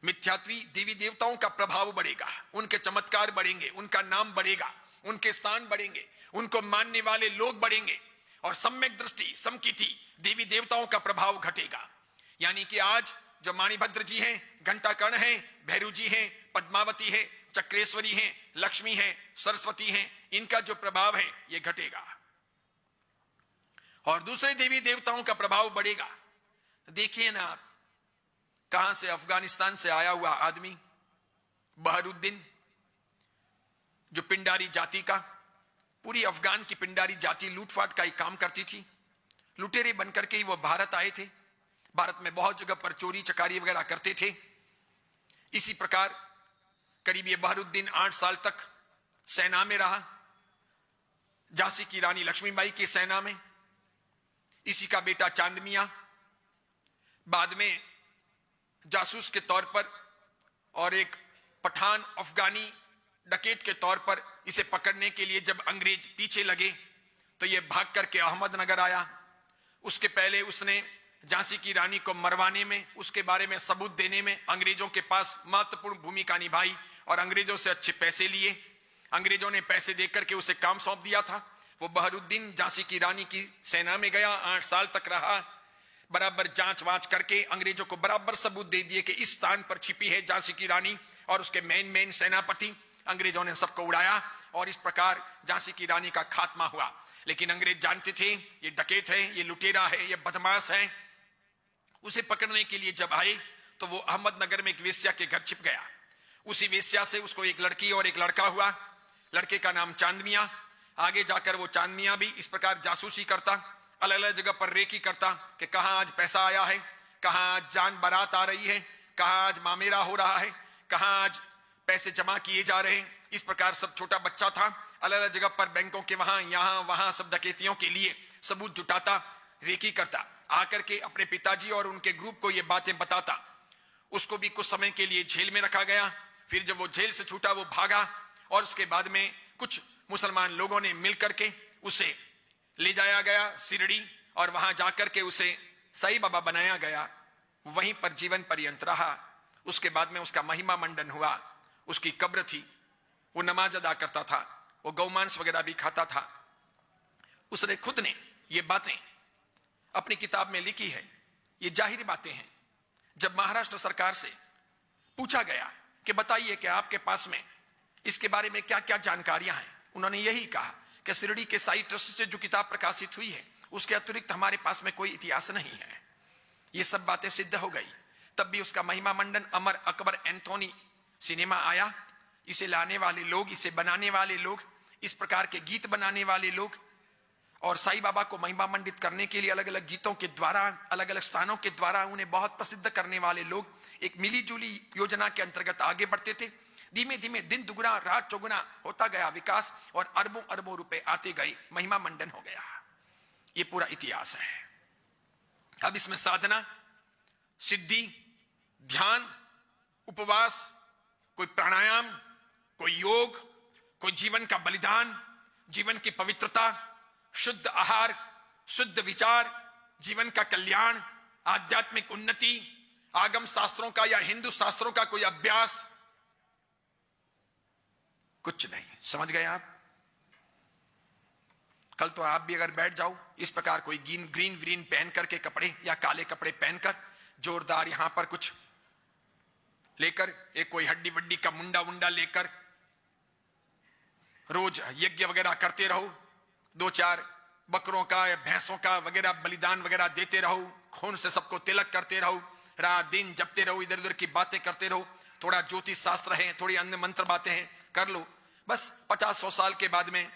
मिथ्यात्वी देवी देवताओं का प्रभाव बढ़ेगा, उनके चमत्कार बढ़ेंगे, उनका नाम बढ़ेगा, उनके स्थान बढ़ेंगे, उनको मानने वाले लोग बढ़ेंगे, और सम्यक दृष्टि, समकीर्ति देवी देवताओं का प्रभाव घटेगा। यानी कि आज जो माणिभद्र जी हैं, घंटाकर्ण हैं, भैरू जी हैं, पद्मावती है, चक्रेश्वरी हैं, लक्ष्मी हैं, सरस्वती हैं, इनका जो प्रभाव है ये घटेगा और दूसरे देवी देवताओं का प्रभाव बढ़ेगा। देखिए ना आप, कहां से? अफगानिस्तान से आया हुआ आदमी बहरुद्दीन, जो पिंडारी जाति का, पूरी अफगान की पिंडारी जाति लूटफाट का ही काम करती थी। लुटेरे बनकर के ही वो भारत आए थे, भारत में बहुत जगह पर चोरी चकारी वगैरह करते थे। इसी प्रकार करीब ये बहरुद्दीन 8 साल तक सेना में रहा, झांसी की रानी लक्ष्मीबाई की सेना में। इसी का बेटा चांद मियां बाद में जासूस के तौर पर और एक पठान अफगानी डकैत के तौर पर इसे पकड़ने के लिए जब अंग्रेज पीछे लगे तो यह भाग करके अहमदनगर आया। उसके पहले उसने झांसी की रानी को मरवाने में, उसके बारे में सबूत देने में अंग्रेजों के पास महत्वपूर्ण भूमिका निभाई और अंग्रेजों से अच्छे पैसे लिए। अंग्रेजों ने पैसे देकर के उसे काम सौंप दिया था। वो बहरुद्दीन झांसी की रानी की सेना में गया, 8 साल तक रहा, बराबर जांच वांच करके अंग्रेजों को बराबर सबूत दे दिए कि इस स्थान पर छिपी है झांसी की रानी और उसके मेन सेनापति। अंग्रेजों ने सबको उड़ाया और इस प्रकार झांसी की रानी का खात्मा हुआ। लेकिन अंग्रेज जानते थे ये डकैत है, ये लुटेरा है, ये बदमाश है। उसे पकड़ने के लिए जब आए तो वो अहमदनगर में एक वेश्या के घर छिप गया। उसी वेश्या से उसको एक लड़की और एक लड़का हुआ। लड़के का नाम चांद मियां। आगे जाकर वो चांद मियां भी इस प्रकार जासूसी करता, अलग अलग जगह पर रेकी करता कि कहां आज पैसा आया है, कहां आज जान बारात आ रही है, कहां आज मामेरा हो रहा है, कहां आज पैसे जमा किए जा रहे हैं। इस प्रकार सब छोटा बच्चा था, अलग अलग जगह पर बैंकों के वहां यहां वहां सब डकैतियों के लिए सबूत जुटाता, रेकी करता, आकर के अपने पिताजी और उनके ग्रुप को ये बातें बताता। उसको भी कुछ समय के लिए जेल में रखा गया। फिर जब वो जेल से छूटा वो भागा और उसके बाद में कुछ मुसलमान लोगों ने मिलकर के उसे ले जाया गया शिरडी और वहां जाकर के उसे साईं बाबा बनाया गया। वहीं पर जीवन पर्यंत रहा। उसके बाद में उसका महिमा मंडन हुआ। उसकी कब्र थी, वो नमाज अदा करता था, वो गौमांस वगैरह भी खाता था। उसने खुद ने ये बातें अपनी किताब में लिखी है। ये जाहिर बातें हैं। जब महाराष्ट्र सरकार से पूछा गया कि बताइए कि आपके पास में इसके बारे में क्या क्या जानकारियां हैं, उन्होंने यही कहा कि शिरडी के साई ट्रस्ट से जो किताब प्रकाशित हुई है उसके अतिरिक्त हमारे पास में कोई इतिहास नहीं है। ये सब बातें सिद्ध हो गई। तब भी उसका महिमा मंडन अमर अकबर एंथोनी सिनेमा आया। इसे लाने वाले लोग, इसे बनाने वाले लोग, इस प्रकार के गीत बनाने वाले लोग और साईं बाबा को महिमा मंडित करने के लिए अलग अलग गीतों के द्वारा, अलग अलग स्थानों के द्वारा उन्हें बहुत प्रसिद्ध करने वाले लोग एक मिली जुली योजना के अंतर्गत आगे बढ़ते थे। धीमे धीमे दिन दुगुना रात चौगुना होता गया विकास और अरबों अरबों रुपए आते गए, महिमा मंडन हो गया। ये पूरा इतिहास है। अब इसमें साधना, सिद्धि, ध्यान, उपवास, कोई प्राणायाम, कोई योग, कोई जीवन का बलिदान, जीवन की पवित्रता, शुद्ध आहार, शुद्ध विचार, जीवन का कल्याण, आध्यात्मिक उन्नति, आगम शास्त्रों का या हिंदू शास्त्रों का कोई अभ्यास, कुछ नहीं। समझ गए आप? कल तो आप भी अगर बैठ जाओ इस प्रकार कोई ग्रीन ग्रीन पहन करके कपड़े या काले कपड़े पहनकर जोरदार यहां पर कुछ लेकर, एक कोई हड्डी वड्डी का मुंडा वुंडा लेकर रोज यज्ञ वगैरह करते रहो, 2-4 बकरों का या भैंसों का वगैरह बलिदान वगैरह देते रहो, खून से सबको तिलक करते रहो, रात दिन जपते रहो, इधर उधर की बातें करते रहो, थोड़ा ज्योतिष शास्त्र है, थोड़ी अन्य मंत्र बातें हैं, कर लो। बस 50-100 साल के बाद में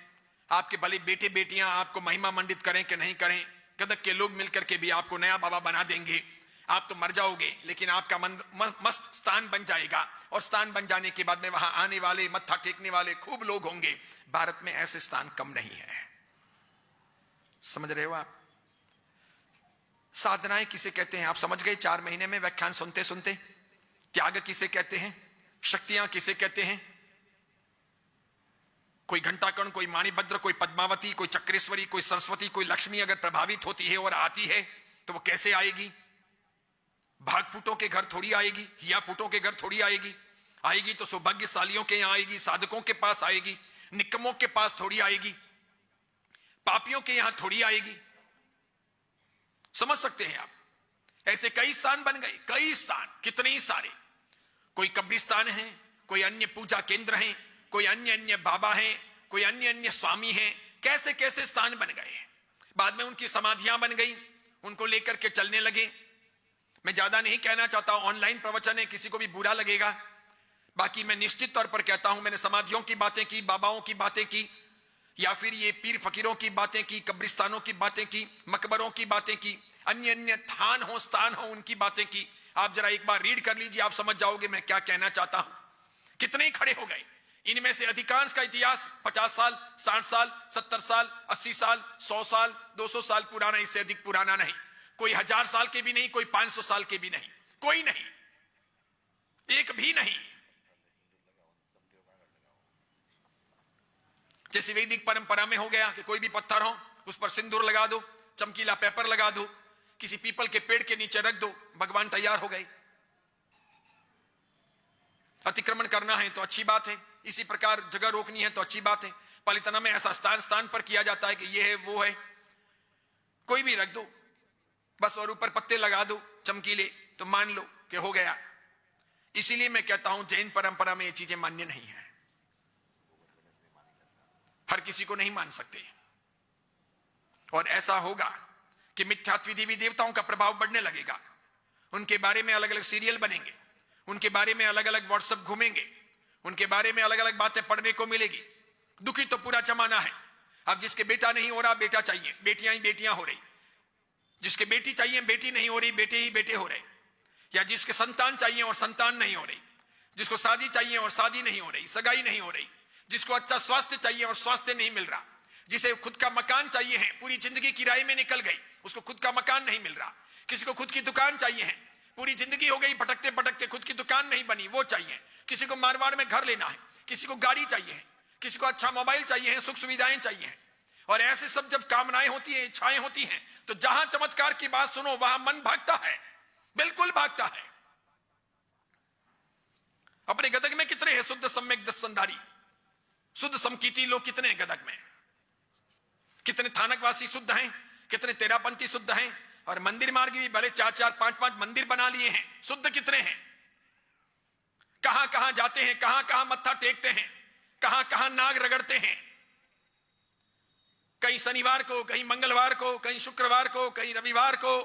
आपके भले बेटे बेटियां आपको महिमा मंडित करें कि नहीं करें, कदक के लोग मिलकर के भी आपको नया बाबा बना देंगे। आप तो मर जाओगे लेकिन आपका मस्त स्थान बन जाएगा और स्थान बन जाने के बाद में वहां आने वाले, मत्था टेकने वाले खूब लोग होंगे। भारत में ऐसे स्थान कम नहीं है। समझ रहे हो आप? साधनाएं किसे कहते हैं आप समझ गए? 4 महीने में व्याख्यान सुनते सुनते। त्याग किसे कहते हैं? शक्तियां किसे कहते हैं? कोई घंटाकर्ण, कोई माणिभद्र, कोई पद्मावती, कोई चक्रेश्वरी, कोई सरस्वती, कोई लक्ष्मी अगर प्रभावित होती है और आती है तो वो कैसे आएगी? भागफूटों के घर थोड़ी आएगी, हिया फूटों के घर थोड़ी आएगी। आएगी तो सौभाग्यशालियों के यहां आएगी, साधकों के पास आएगी, निकमों के पास थोड़ी आएगी, पापियों के यहां थोड़ी आएगी। समझ सकते हैं आप? ऐसे कई स्थान बन गए, कई स्थान, कितने ही सारे। कोई कब्रिस्तान है, कोई अन्य पूजा केंद्र हैं, कोई अन्य अन्य बाबा हैं, कोई अन्य अन्य स्वामी हैं। कैसे कैसे स्थान बन गए। बाद में उनकी समाधियां बन गई, उनको लेकर के चलने लगे। मैं ज्यादा नहीं कहना चाहता, ऑनलाइन प्रवचन है, किसी को भी बुरा लगेगा। बाकी मैं निश्चित तौर पर कहता हूं, मैंने समाधियों की बातें की, बाबाओं की बातें की, या फिर ये पीर फकीरों की बातें की, कब्रिस्तानों की बातें की, मकबरों की बातें की, अन्य अन्य थान हो, स्थान हो, उनकी बातें की। आप जरा एक बार रीड कर लीजिए, आप समझ जाओगे मैं क्या कहना चाहता हूं। कितने ही खड़े हो गए। इनमें से अधिकांश का इतिहास 50 साल, 60 साल, 70 साल, 80 साल, 100 साल, 200 साल पुराना, इससे अधिक पुराना नहीं। कोई 1000 साल के भी नहीं, कोई 500 साल के भी नहीं, कोई नहीं, एक भी नहीं। जैसे वैदिक परंपरा में हो गया कि कोई भी पत्थर हो उस पर सिंदूर लगा दो, चमकीला पेपर लगा दो, किसी पीपल के पेड़ के नीचे रख दो, भगवान तैयार हो गए। अतिक्रमण करना है तो अच्छी बात है, इसी प्रकार जगह रोकनी है तो अच्छी बात है। पालितना में ऐसा स्थान स्थान पर किया जाता है कि ये है वो है, कोई भी रख दो बस, और ऊपर पत्ते लगा दो चमकीले, तो मान लो कि हो गया। इसीलिए मैं कहता हूं जैन परंपरा में ये चीजें मान्य नहीं है। हर किसी को नहीं मान सकते। और ऐसा होगा कि मिथ्यात्व देवी देवताओं का प्रभाव बढ़ने लगेगा। उनके बारे में अलग अलग सीरियल बनेंगे, उनके बारे में अलग अलग व्हाट्सएप घूमेंगे, उनके बारे में अलग अलग बातें पढ़ने को मिलेगी। दुखी तो पूरा जमाना है। अब जिसके बेटा नहीं हो रहा बेटा चाहिए, बेटियां ही बेटियां हो रही। जिसके बेटी चाहिए बेटी नहीं हो रही, बेटे ही बेटे हो रहे। या जिसके संतान चाहिए और संतान नहीं हो रही, जिसको शादी चाहिए और शादी नहीं हो रही, सगाई नहीं हो रही, जिसको अच्छा स्वास्थ्य चाहिए और स्वास्थ्य नहीं मिल रहा, जिसे खुद का मकान चाहिए है, पूरी जिंदगी किराए में निकल गई, उसको खुद का मकान नहीं मिल रहा। किसी को खुद की दुकान चाहिए है, पूरी जिंदगी हो गई भटकते भटकते, खुद की दुकान नहीं बनी, वो चाहिए। किसी को मारवाड़ में घर लेना है, किसी को गाड़ी चाहिए है, किसी को अच्छा मोबाइल चाहिए है, सुख सुविधाएं चाहिए। और ऐसे सब जब कामनाएं होती है, इच्छाएं होती हैं, तो जहां चमत्कार की बात सुनो वहां मन भागता है, बिल्कुल भागता है। अपने गदग में कितने हैं शुद्ध सम्यक दर्शनधारी, शुद्ध समकीर्ति लोग कितने हैं गदग में? कितने थानकवासी शुद्ध हैं, कितने तेरापंथी शुद्ध हैं, और मंदिर मार्ग भी भले 4-4, 5-5 मंदिर बना लिए हैं, शुद्ध कितने हैं? कहां कहां जाते हैं, कहां कहां मत्था टेकते हैं, कहां कहां नाग रगड़ते हैं, कहीं शनिवार को, कहीं मंगलवार को, कहीं शुक्रवार को, कहीं रविवार को।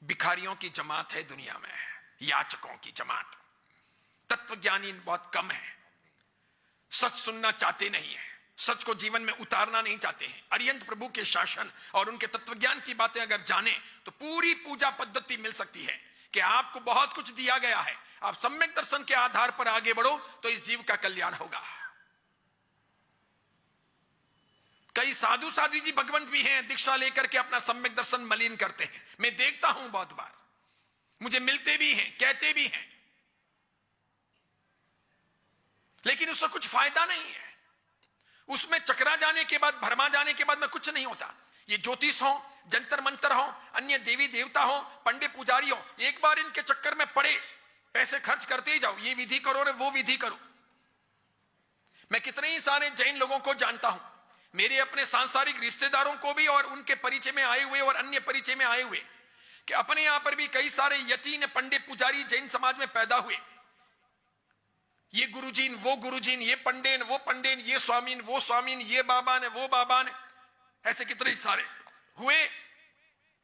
भिखारियों की जमात है दुनिया में, याचकों की जमात। तत्वज्ञानी बहुत कम है, सच सुनना चाहते नहीं है, सच को जीवन में उतारना नहीं चाहते हैं। अरिहंत प्रभु के शासन और उनके तत्वज्ञान की बातें अगर जाने तो पूरी पूजा पद्धति मिल सकती है कि आपको बहुत कुछ दिया गया है, आप सम्यक दर्शन के आधार पर आगे बढ़ो तो इस जीव का कल्याण होगा। कई साधु साधु जी भगवंत भी हैं, दीक्षा लेकर के अपना सम्यक दर्शन मलिन करते हैं। मैं देखता हूं बहुत बार, मुझे मिलते भी हैं, कहते भी हैं, लेकिन उससे कुछ फायदा नहीं है। उसमें चकरा जाने के बाद, भरमा जाने के बाद में कुछ नहीं होता। ये ज्योतिष हो, जंतर मंतर हो, अन्य देवी देवता हो, पंडित पुजारी हो, एक बार इनके चक्कर में पड़े, पैसे खर्च करते ही जाओ, ये विधि करो और वो विधि करो। मैं कितने ही सारे जैन लोगों को जानता हूं, मेरे अपने सांसारिक रिश्तेदारों को भी और उनके परिचय में आए हुए और अन्य परिचय में आए हुए, कि अपने यहां पर भी कई सारे यतीन पंडित पुजारी जैन समाज में पैदा हुए। ये गुरुजीन, वो गुरुजीन, ये पंडेन, वो पंडेन, ये स्वामीन, वो स्वामीन, ये बाबा ने, वो बाबा ने, ऐसे कितने सारे हुए।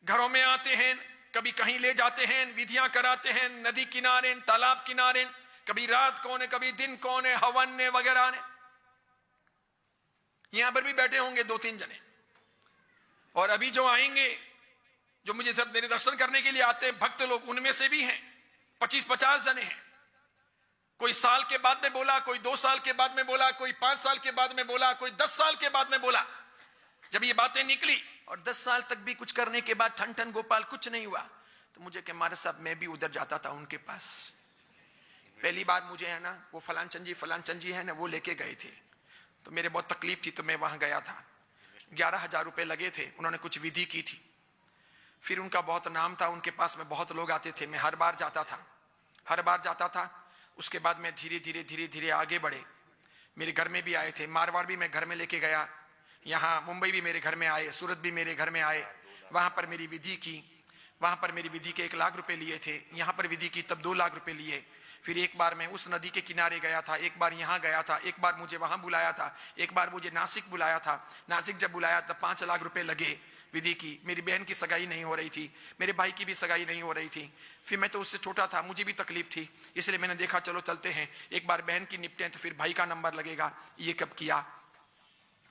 घरों में आते हैं, कभी कहीं ले जाते हैं, विधियां कराते हैं, नदी किनारे, तालाब किनारे, कभी रात को ने, कभी दिन को ने, हवन ने वगैरह ने। यहां पर भी बैठे होंगे 2-3 जने, और अभी जो आएंगे, जो मुझे सब मेरे दर्शन करने के लिए आते हैं भक्त लोग, उनमें से भी हैं 25-50 जने हैं। कोई साल के बाद में बोला, कोई 2 साल के बाद में बोला, कोई 5 साल के बाद में बोला, कोई 10 साल के बाद में बोला। जब ये बातें निकली और 10 साल तक भी कुछ करने के बाद ठन ठन गोपाल कुछ नहीं हुआ, तो मुझे कि महाराज साहब मैं भी उधर जाता था उनके पास। पहली बार मुझे है ना वो फलानचंद जी है ना, वो लेके गए थे, तो मेरे बहुत तकलीफ थी, तो मैं वहां गया था। 11,000 रुपए लगे थे, उन्होंने कुछ विधि की थी। फिर उनका बहुत नाम था, उनके पास में बहुत लोग आते थे, मैं हर बार जाता था। उसके बाद में धीरे धीरे आगे बढ़े। मेरे घर में भी आए थे, मारवाड़ भी मैं घर में लेके गया, यहाँ मुंबई भी मेरे घर में आए, सूरत भी मेरे घर में आए। वहां पर मेरी विधि की, वहां पर मेरी विधि के 1 लाख रुपए लिए थे, यहाँ पर विधि की तब 2 लाख रुपए लिए। फिर एक बार मैं उस नदी के किनारे गया था, एक बार यहाँ गया था, एक बार मुझे वहां बुलाया था, एक बार मुझे नासिक बुलाया था। नासिक जब बुलाया तब 5 लाख रुपए लगे विधि की। मेरी बहन की सगाई नहीं हो रही थी, मेरे भाई की भी सगाई नहीं हो रही थी। फिर मैं तो उससे छोटा था, मुझे भी तकलीफ थी, इसलिए मैंने देखा चलो चलते हैं, एक बार बहन की निपटे तो फिर भाई का नंबर लगेगा। ये कब किया।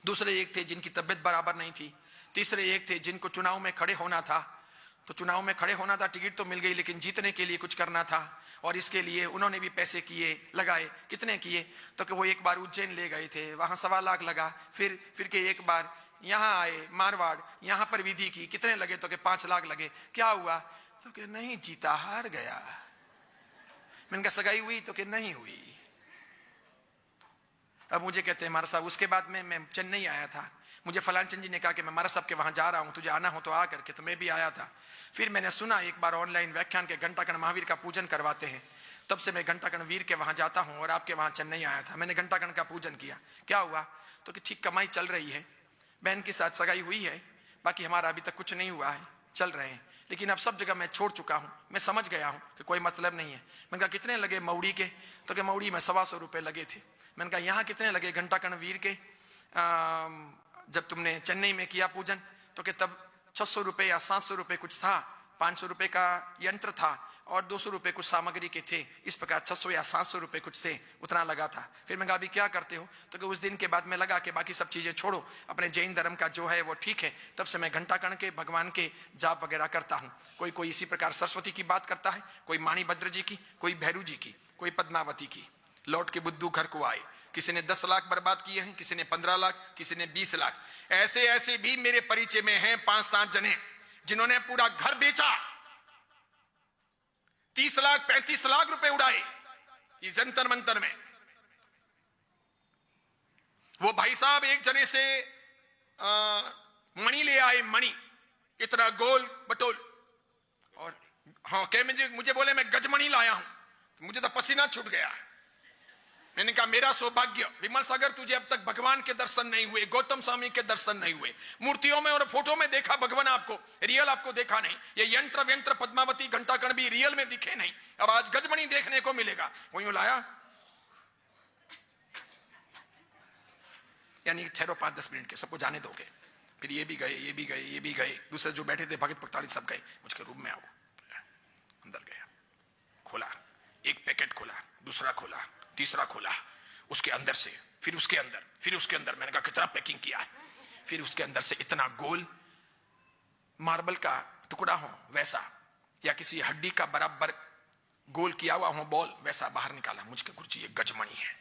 दूसरे एक थे जिनकी तबियत बराबर नहीं थी, तीसरे एक थे जिनको चुनाव में खड़े होना था, तो चुनाव में खड़े होना था, टिकट तो मिल गई, लेकिन जीतने के लिए कुछ करना था, और इसके लिए उन्होंने भी पैसे किए, लगाए। कितने किए, तो कि वो एक बार उज्जैन ले गए थे, वहां 1.25 लाख लगा। फिर के एक बार यहाँ आए मारवाड़, यहाँ पर विधि की, कितने लगे, तो कि 5 लाख लगे। क्या हुआ, तो कि नहीं जीता, हार गया। मैंने कहा सगाई हुई, तो कि नहीं हुई। अब मुझे कहते हैं महाराज साहब, उसके बाद में मैं चेन्नई आया था, मुझे फलानचंद जी ने कहा कि मैं महाराज साहब के वहां जा रहा हूं, तुझे आना हो तो आ करके, तो मैं भी आया था। फिर मैंने सुना एक बार ऑनलाइन व्याख्यान के घंटाकर्ण महावीर का पूजन करवाते हैं, तब से मैं घंटाकर्ण वीर के वहां जाता हूं, और आपके वहां चेन्नई आया था। मैंने घंटाकर्ण का पूजन किया। क्या हुआ, तो कि ठीक कमाई चल रही है, बहन के साथ सगाई हुई है, बाकी हमारा अभी तक कुछ नहीं हुआ है, चल रहे हैं, लेकिन अब सब जगह मैं छोड़ चुका हूं, मैं समझ गया हूं कि कोई मतलब नहीं है। मैंने कहा कितने लगे मौड़ी के, तो कि मौड़ी में 125 रुपए लगे थे। मैंने कहा यहाँ कितने लगे घंटाकर्ण वीर के, जब तुमने चेन्नई में किया पूजन, तो कि तब 600 रुपए या 700 रुपए कुछ था, 500 रुपए का यंत्र था और 200 रुपए कुछ सामग्री के थे, इस प्रकार 600 या 700 रुपए कुछ थे, उतना लगा था। फिर मैं कहा अभी क्या करते हो, तो कि उस दिन के बाद में लगा के बाकी सब चीजें छोड़ो, अपने जैन धर्म का जो है वो ठीक है। तब से मैं घंटाकर्ण के भगवान के जाप वगैरह करता हूँ। कोई इसी प्रकार सरस्वती की बात करता है, कोई माणिभद्र जी की, कोई भैरू जी की, कोई पद्मावती की। लौट के बुद्धू घर को आए। किसी ने 10 लाख बर्बाद किए हैं, किसी ने 15 लाख, किसी ने 20 लाख। ऐसे ऐसे भी मेरे परिचय में हैं 5-7 जने जिन्होंने पूरा घर बेचा, 30 लाख 35 लाख रुपए उड़ाए इस जंतर मंतर में। वो भाई साहब एक जने से मणि ले आए, मणि इतना गोल बटोल, और हाँ क्या मुझे बोले मैं गजमणि लाया हूं, तो मुझे तो पसीना छूट गया। मैंने कहा मेरा सौभाग्य विमल सागर, तुझे अब तक भगवान के दर्शन नहीं हुए, गौतम स्वामी के दर्शन नहीं हुए। मूर्तियों में और फोटो में देखा भगवान आपको, रियल आपको देखा नहीं। ये यंत्र व्यंत्र पद्मावती घंटाकण भी रियल में दिखे नहीं। अब आज गजमणि देखने को मिलेगा। वही लाया, यानी ठहरो 5-10 मिनट के, सबको जाने दोगे। फिर ये भी गए, ये भी गए, ये भी गए। दूसरे जो बैठे थे भगत पगताली सब गए। मुझके रूम में आओ। अंदर गया, खोला, एक पैकेट खोला, दूसरा खोला, तीसरा खोला, उसके अंदर से फिर उसके अंदर, फिर उसके अंदर। मैंने कहा कितना पैकिंग किया है। फिर उसके अंदर से इतना गोल मार्बल का टुकड़ा हो वैसा, या किसी हड्डी का बराबर गोल किया हुआ हो बॉल, वैसा बाहर निकाला। मुझके गुरुजी ये गजमणि है।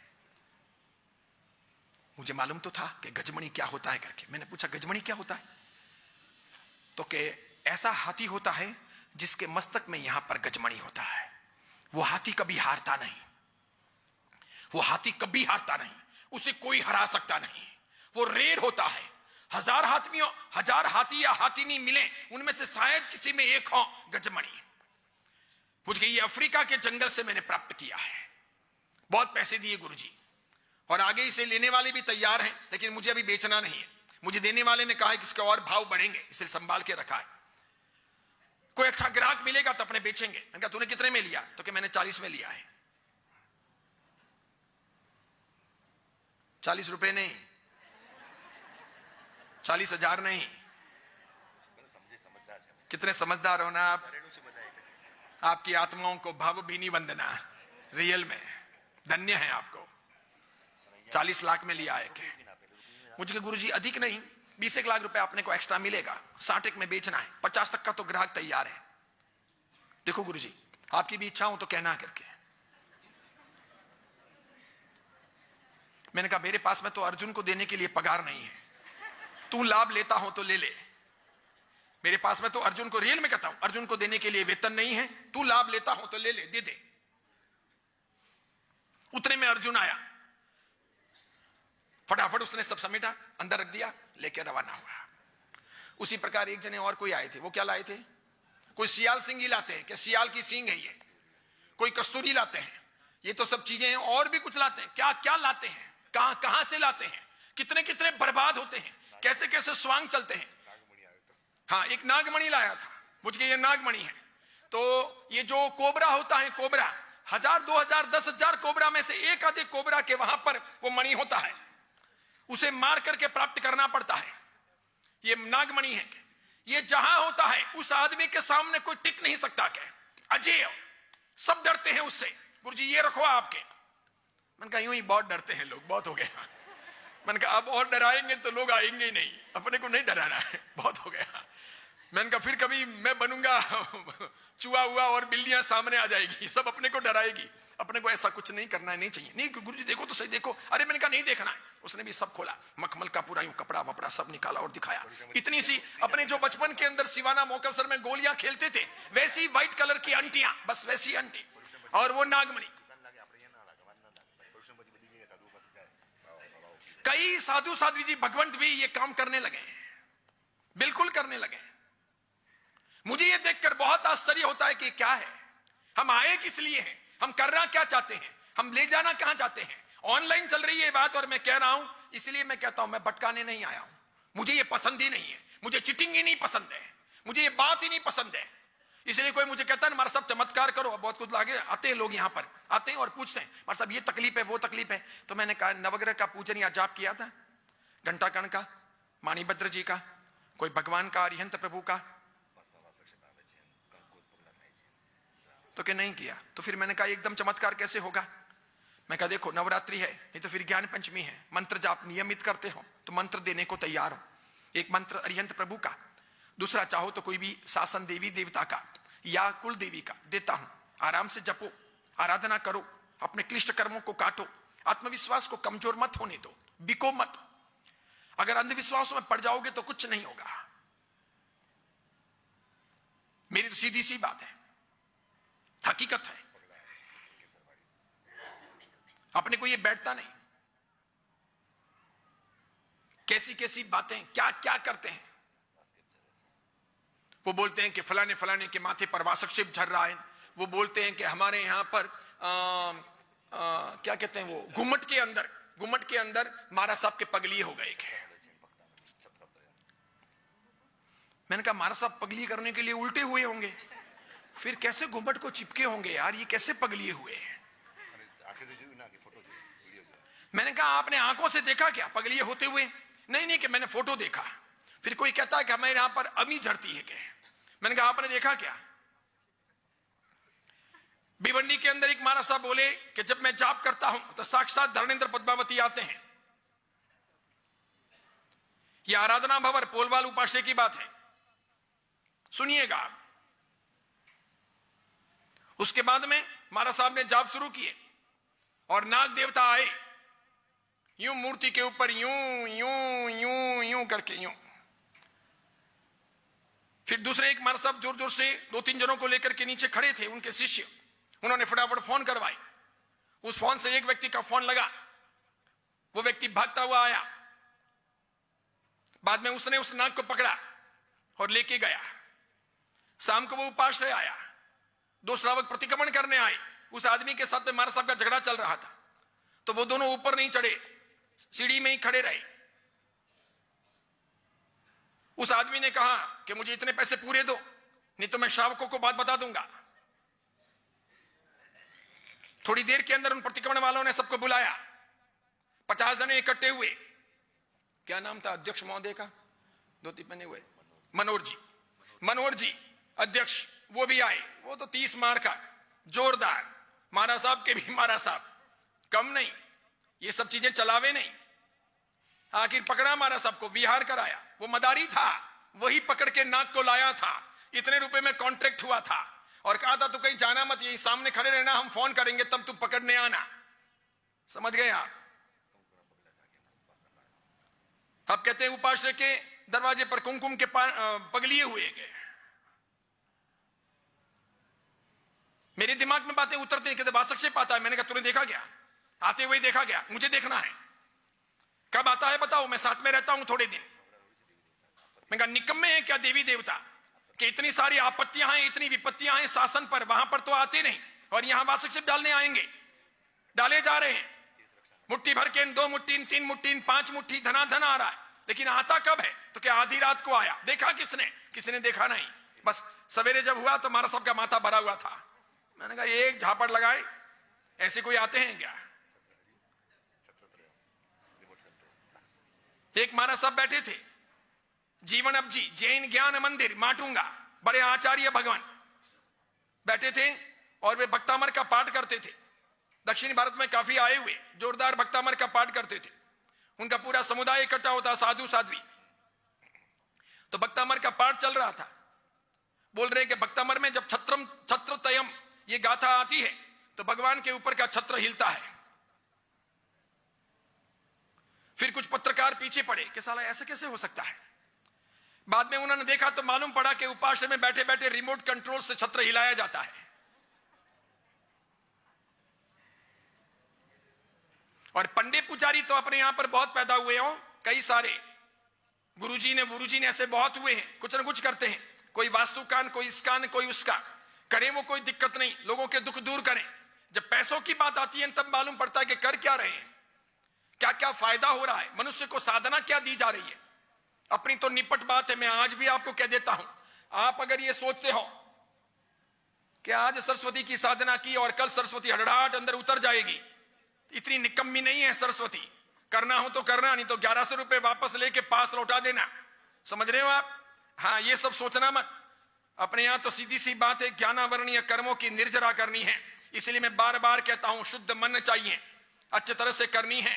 मुझे मालूम तो था कि गजमणि क्या होता है करके। मैंने पूछा गजमणि क्या होता है, तो कि ऐसा हाथी होता है जिसके मस्तक में यहां पर गजमणि होता है। वो हाथी कभी हारता नहीं, वो हाथी कभी हारता नहीं, उसे कोई हरा सकता नहीं। वो रेर होता है। 1000 हाथी या हाथीनी मिले, उनमें से शायद किसी में एक हो गजमणि। मुझे ये अफ्रीका के जंगल से मैंने प्राप्त किया है। बहुत पैसे दिए गुरुजी, और आगे इसे लेने वाले भी तैयार हैं, लेकिन मुझे अभी बेचना नहीं है। मुझे देने वाले ने कहा है कि इसके और भाव बढ़ेंगे, इसे संभाल के रखा है। कोई अच्छा ग्राहक मिलेगा तो अपने बेचेंगे। मैंने कहा तूने कितने में लिया, तो कि मैंने 40 में लिया है। 40 रुपए नहीं, 40,000 नहीं। कितने समझदार हो ना आप। आपकी आत्माओं को भाव भी नहीं वंदना, रियल में धन्य है आपको। 40 लाख में लिया है कि मुझे गुरुजी अधिक नहीं, 20 लाख रुपए आपने को एक्स्ट्रा मिलेगा। 60 में बेचना है, 50 तक का तो ग्राहक तैयार है। देखो गुरुजी आपकी भी इच्छा हो तो कहना करके। मैंने कहा मेरे पास में तो अर्जुन को देने के लिए पगार नहीं है, तू लाभ लेता हो तो ले ले। मेरे पास में तो अर्जुन को, रियल में कहता हूं, अर्जुन को देने के लिए वेतन नहीं है, तू लाभ लेता हो तो ले ले, दे दे। उतने में अर्जुन आया, फटाफट उसने सब समेटा, अंदर रख दिया, लेकर रवाना हुआ। उसी प्रकार एक जने और कोई आए थे। वो क्या लाए थे, कोई सियाल सिंगी लाते हैं, क्या सियाल की सींग है ये। कोई कस्तूरी लाते हैं, ये तो सब चीजें हैं। और भी कुछ लाते हैं, क्या क्या लाते हैं, कहां से लाते हैं, कितने कितने बर्बाद होते हैं, कैसे कैसे स्वांग चलते हैं। हाँ एक नागमणि लाया था, मुझे ये नागमणि है। तो ये जो कोबरा होता है, कोबरा 1000 2000 10,000 कोबरा में से एक आधे कोबरा के वहां पर वो मणि होता है, उसे मार करके प्राप्त करना पड़ता है। ये नागमणि है। ये जहां होता है उस आदमी के सामने कोई टिक नहीं सकता। क्या अजय, सब डरते हैं उससे। गुरुजी ये रखो आपके। मैंने कहा यूं ही बहुत डरते हैं लोग, बहुत हो गया। मैंने कहा अब और डराएंगे तो लोग आएंगे ही नहीं, अपने को नहीं डराना है, बहुत हो गया। मैंने कहा फिर कभी मैं बनूंगा चूहा हुआ और बिल्लियां सामने आ जाएगी, सब अपने को डराएगी। अपने को ऐसा कुछ नहीं करना है, नहीं चाहिए। नहीं गुरुजी देखो तो सही, देखो। अरे मैंने कहा नहीं देखना है। उसने भी सब खोला, मखमल का पूरा यूं कपड़ा वपड़ा सब निकाला और दिखाया। इतनी सी अपने जो बचपन के अंदर सिवाना मोकसर में गोलियां खेलते थे, वैसी व्हाइट कलर की अंटियां, बस वैसी अंटी, और वो नागमणि। कई साधु साध्वी जी भगवंत भी ये काम करने लगे, बिल्कुल करने लगे। मुझे ये देखकर बहुत आश्चर्य होता है कि क्या है, हम आए किस लिए हैं, हम करना क्या चाहते हैं, हम ले जाना कहां चाहते हैं। ऑनलाइन चल रही है ये बात और मैं कह रहा हूं, इसलिए मैं कहता हूं मैं भटकाने नहीं आया हूं। मुझे ये पसंद ही नहीं है, मुझे चिटिंग ही नहीं पसंद है, मुझे ये बात ही नहीं पसंद है। इसलिए कोई मुझे कहता है हमारा सब चमत्कार करो, बहुत कुछ लागे आते हैं लोग, यहां पर आते हैं और पूछते हैं हमारे साहब ये तकलीफ है वो तकलीफ है। तो मैंने कहा नवग्रह का पूजन या जाप किया था, घंटाकर्ण का, माणिभद्र जी का, कोई भगवान का, अरिहंत प्रभु का, तो क्या नहीं किया। तो फिर मैंने कहा एकदम चमत्कार कैसे होगा। मैं कहा देखो नवरात्रि है, नहीं तो फिर ज्ञान पंचमी है, मंत्र जाप नियमित करते हो तो मंत्र देने को तैयार हो। एक मंत्र अरिहंत प्रभु का, दूसरा चाहो तो कोई भी शासन देवी देवता का या कुल देवी का देता हूं। आराम से जपो, आराधना करो, अपने क्लिष्ट कर्मों को काटो, आत्मविश्वास को कमजोर मत होने दो, बिको मत। अगर अंधविश्वासों में पड़ जाओगे तो कुछ नहीं होगा। मेरी तो सीधी सी बात है, हकीकत है। अपने को ये बैठता नहीं, कैसी कैसी बातें क्या क्या करते हैं। वो बोलते हैं कि फलाने फलाने के माथे पर वासक्षेप झर रहा है। वो बोलते हैं कि हमारे यहां पर क्या कहते हैं, वो घुमट के अंदर महाराज साहब के पगली हो गए। मैंने कहा महाराज साहब पगली करने के लिए उल्टे हुए होंगे, फिर कैसे घुमट को चिपके होंगे यार, ये कैसे पगलिए हुए हैं। मैंने कहा आपने आंखों से देखा क्या पगलिए होते हुए? नहीं कि मैंने फोटो देखा। फिर कोई कहता है कि हमारे यहां पर अमी झरती है क्या? मैंने कहा आपने देखा क्या? भिवंडी के अंदर एक महाराज साहब बोले कि जब मैं जाप करता हूं तो साक्षात धर्मेंद्र पद्मावती आते हैं। यह आराधना भवन पोलवाल उपास्य की बात है, सुनिएगा। उसके बाद में महाराज साहब ने जाप शुरू किए और नाग देवता आए, यूं मूर्ति के ऊपर यूं यूं यूं यूं करके यूं। फिर दूसरे एक महाराज साहब जोर जोर से 2-3 जनों को लेकर के नीचे खड़े थे, उनके शिष्य। उन्होंने फटाफट फोन करवाए। उस फोन से एक व्यक्ति का फोन लगा, वो व्यक्ति भागता हुआ आया। बाद में उसने उस नाग को पकड़ा और लेके गया। शाम को वो उपाश्रय आया, 2 श्रावक प्रतिक्रमण करने आए। उस आदमी के साथ में महाराज साहब का झगड़ा चल रहा था, तो वो दोनों ऊपर नहीं चढ़े, सीढ़ी में ही खड़े रहे। उस आदमी ने कहा कि मुझे इतने पैसे पूरे दो, नहीं तो मैं श्रावकों को बात बता दूंगा। थोड़ी देर के अंदर उन प्रतिक्रमण वालों ने सबको बुलाया, 50 जने इकट्ठे हुए। क्या नाम था अध्यक्ष महोदय का? धोती पहने हुए मनोहर जी अध्यक्ष, वो भी आए। वो तो 30 मार का जोरदार। महाराज साहब के भी महाराज साहब कम नहीं, ये सब चीजें चलावे नहीं। आखिर पकड़ा महाराज साहब को, विहार कराया। वो मदारी था, वही पकड़ के नाक को लाया था। इतने रुपए में कॉन्ट्रैक्ट हुआ था और कहा था तू कहीं जाना मत, यही सामने खड़े रहना, हम फोन करेंगे तब तुम पकड़ने आना। समझ गए आप? अब कहते हैं उपाश्रय के दरवाजे पर कुमकुम के पगलिए हुए गए। मेरे दिमाग में बातें उतरते हैं, कहते वासक्षेप आता है। मैंने कहा तूने देखा क्या? आते हुए देखा क्या? मुझे देखना है। कब आता है बताओ, मैं साथ में रहता हूं थोड़े दिन। मैं कहा निकम्मे हैं क्या देवी देवता कि इतनी सारी आपत्तियां हैं, इतनी विपत्तियां हैं शासन पर, वहां पर तो आते नहीं और यहां वासक्षेप डालने आएंगे। डाले जा रहे हैं, मुट्ठी भर के 2 मुट्ठी 3 मुट्ठी 5 मुट्ठी धनाधन आ रहा है। लेकिन आता कब है? तो क्या आधी रात को आया? देखा किसने देखा नहीं। बस सवेरे जब हुआ तो महाराज साहब का माथा भरा हुआ था। मैंने कहा एक झापड़ लगाए, ऐसे कोई आते हैं क्या? एक महाराज साहब बैठे थे, जीवन अब जी जैन ज्ञान मंदिर माटूंगा, बड़े आचार्य भगवान बैठे थे और वे भक्तामर का पाठ करते थे। दक्षिण भारत में काफी आए हुए जोरदार भक्तामर का पाठ करते थे। उनका पूरा समुदाय इकट्ठा होता, साधु साध्वी। तो भक्तामर का पाठ चल रहा था। बोल रहे कि भक्तामर में जब छत्रतयम ये गाथा आती है तो भगवान के ऊपर का छत्र हिलता है। फिर कुछ पत्रकार पीछे पड़े कि साला ऐसे कैसे हो सकता है। बाद में उन्होंने देखा तो मालूम पड़ा कि उपाश्रय में बैठे बैठे रिमोट कंट्रोल से छत्र हिलाया जाता है। और पंडित पुजारी तो अपने यहां पर बहुत पैदा हुए हो, कई सारे गुरुजी ने ऐसे बहुत हुए हैं, कुछ ना कुछ करते हैं। कोई वास्तुकान, कोई इसकान, कोई उसका करें, वो कोई दिक्कत नहीं, लोगों के दुख दूर करें। जब पैसों की बात आती है तब मालूम पड़ता है कि कर क्या रहे हैं, क्या क्या फायदा हो रहा है, मनुष्य को साधना क्या दी जा रही है। अपनी तो निपट बात है। मैं आज भी आपको कह देता हूं, आप अगर ये सोचते हो कि आज सरस्वती की साधना की और कल सरस्वती हड़हड़ाहट अंदर उतर जाएगी, इतनी निकम्मी नहीं है सरस्वती। करना हो तो करना, नहीं तो 1100 रुपए वापस लेके पास लौटा देना। समझ रहे हो आप? हाँ, ये सब सोचना मत। अपने यहां तो सीधी सी बात है, ज्ञानावरणीय कर्मों की निर्जरा करनी है। इसलिए मैं बार बार कहता हूं, शुद्ध मन चाहिए, अच्छी तरह से करनी है।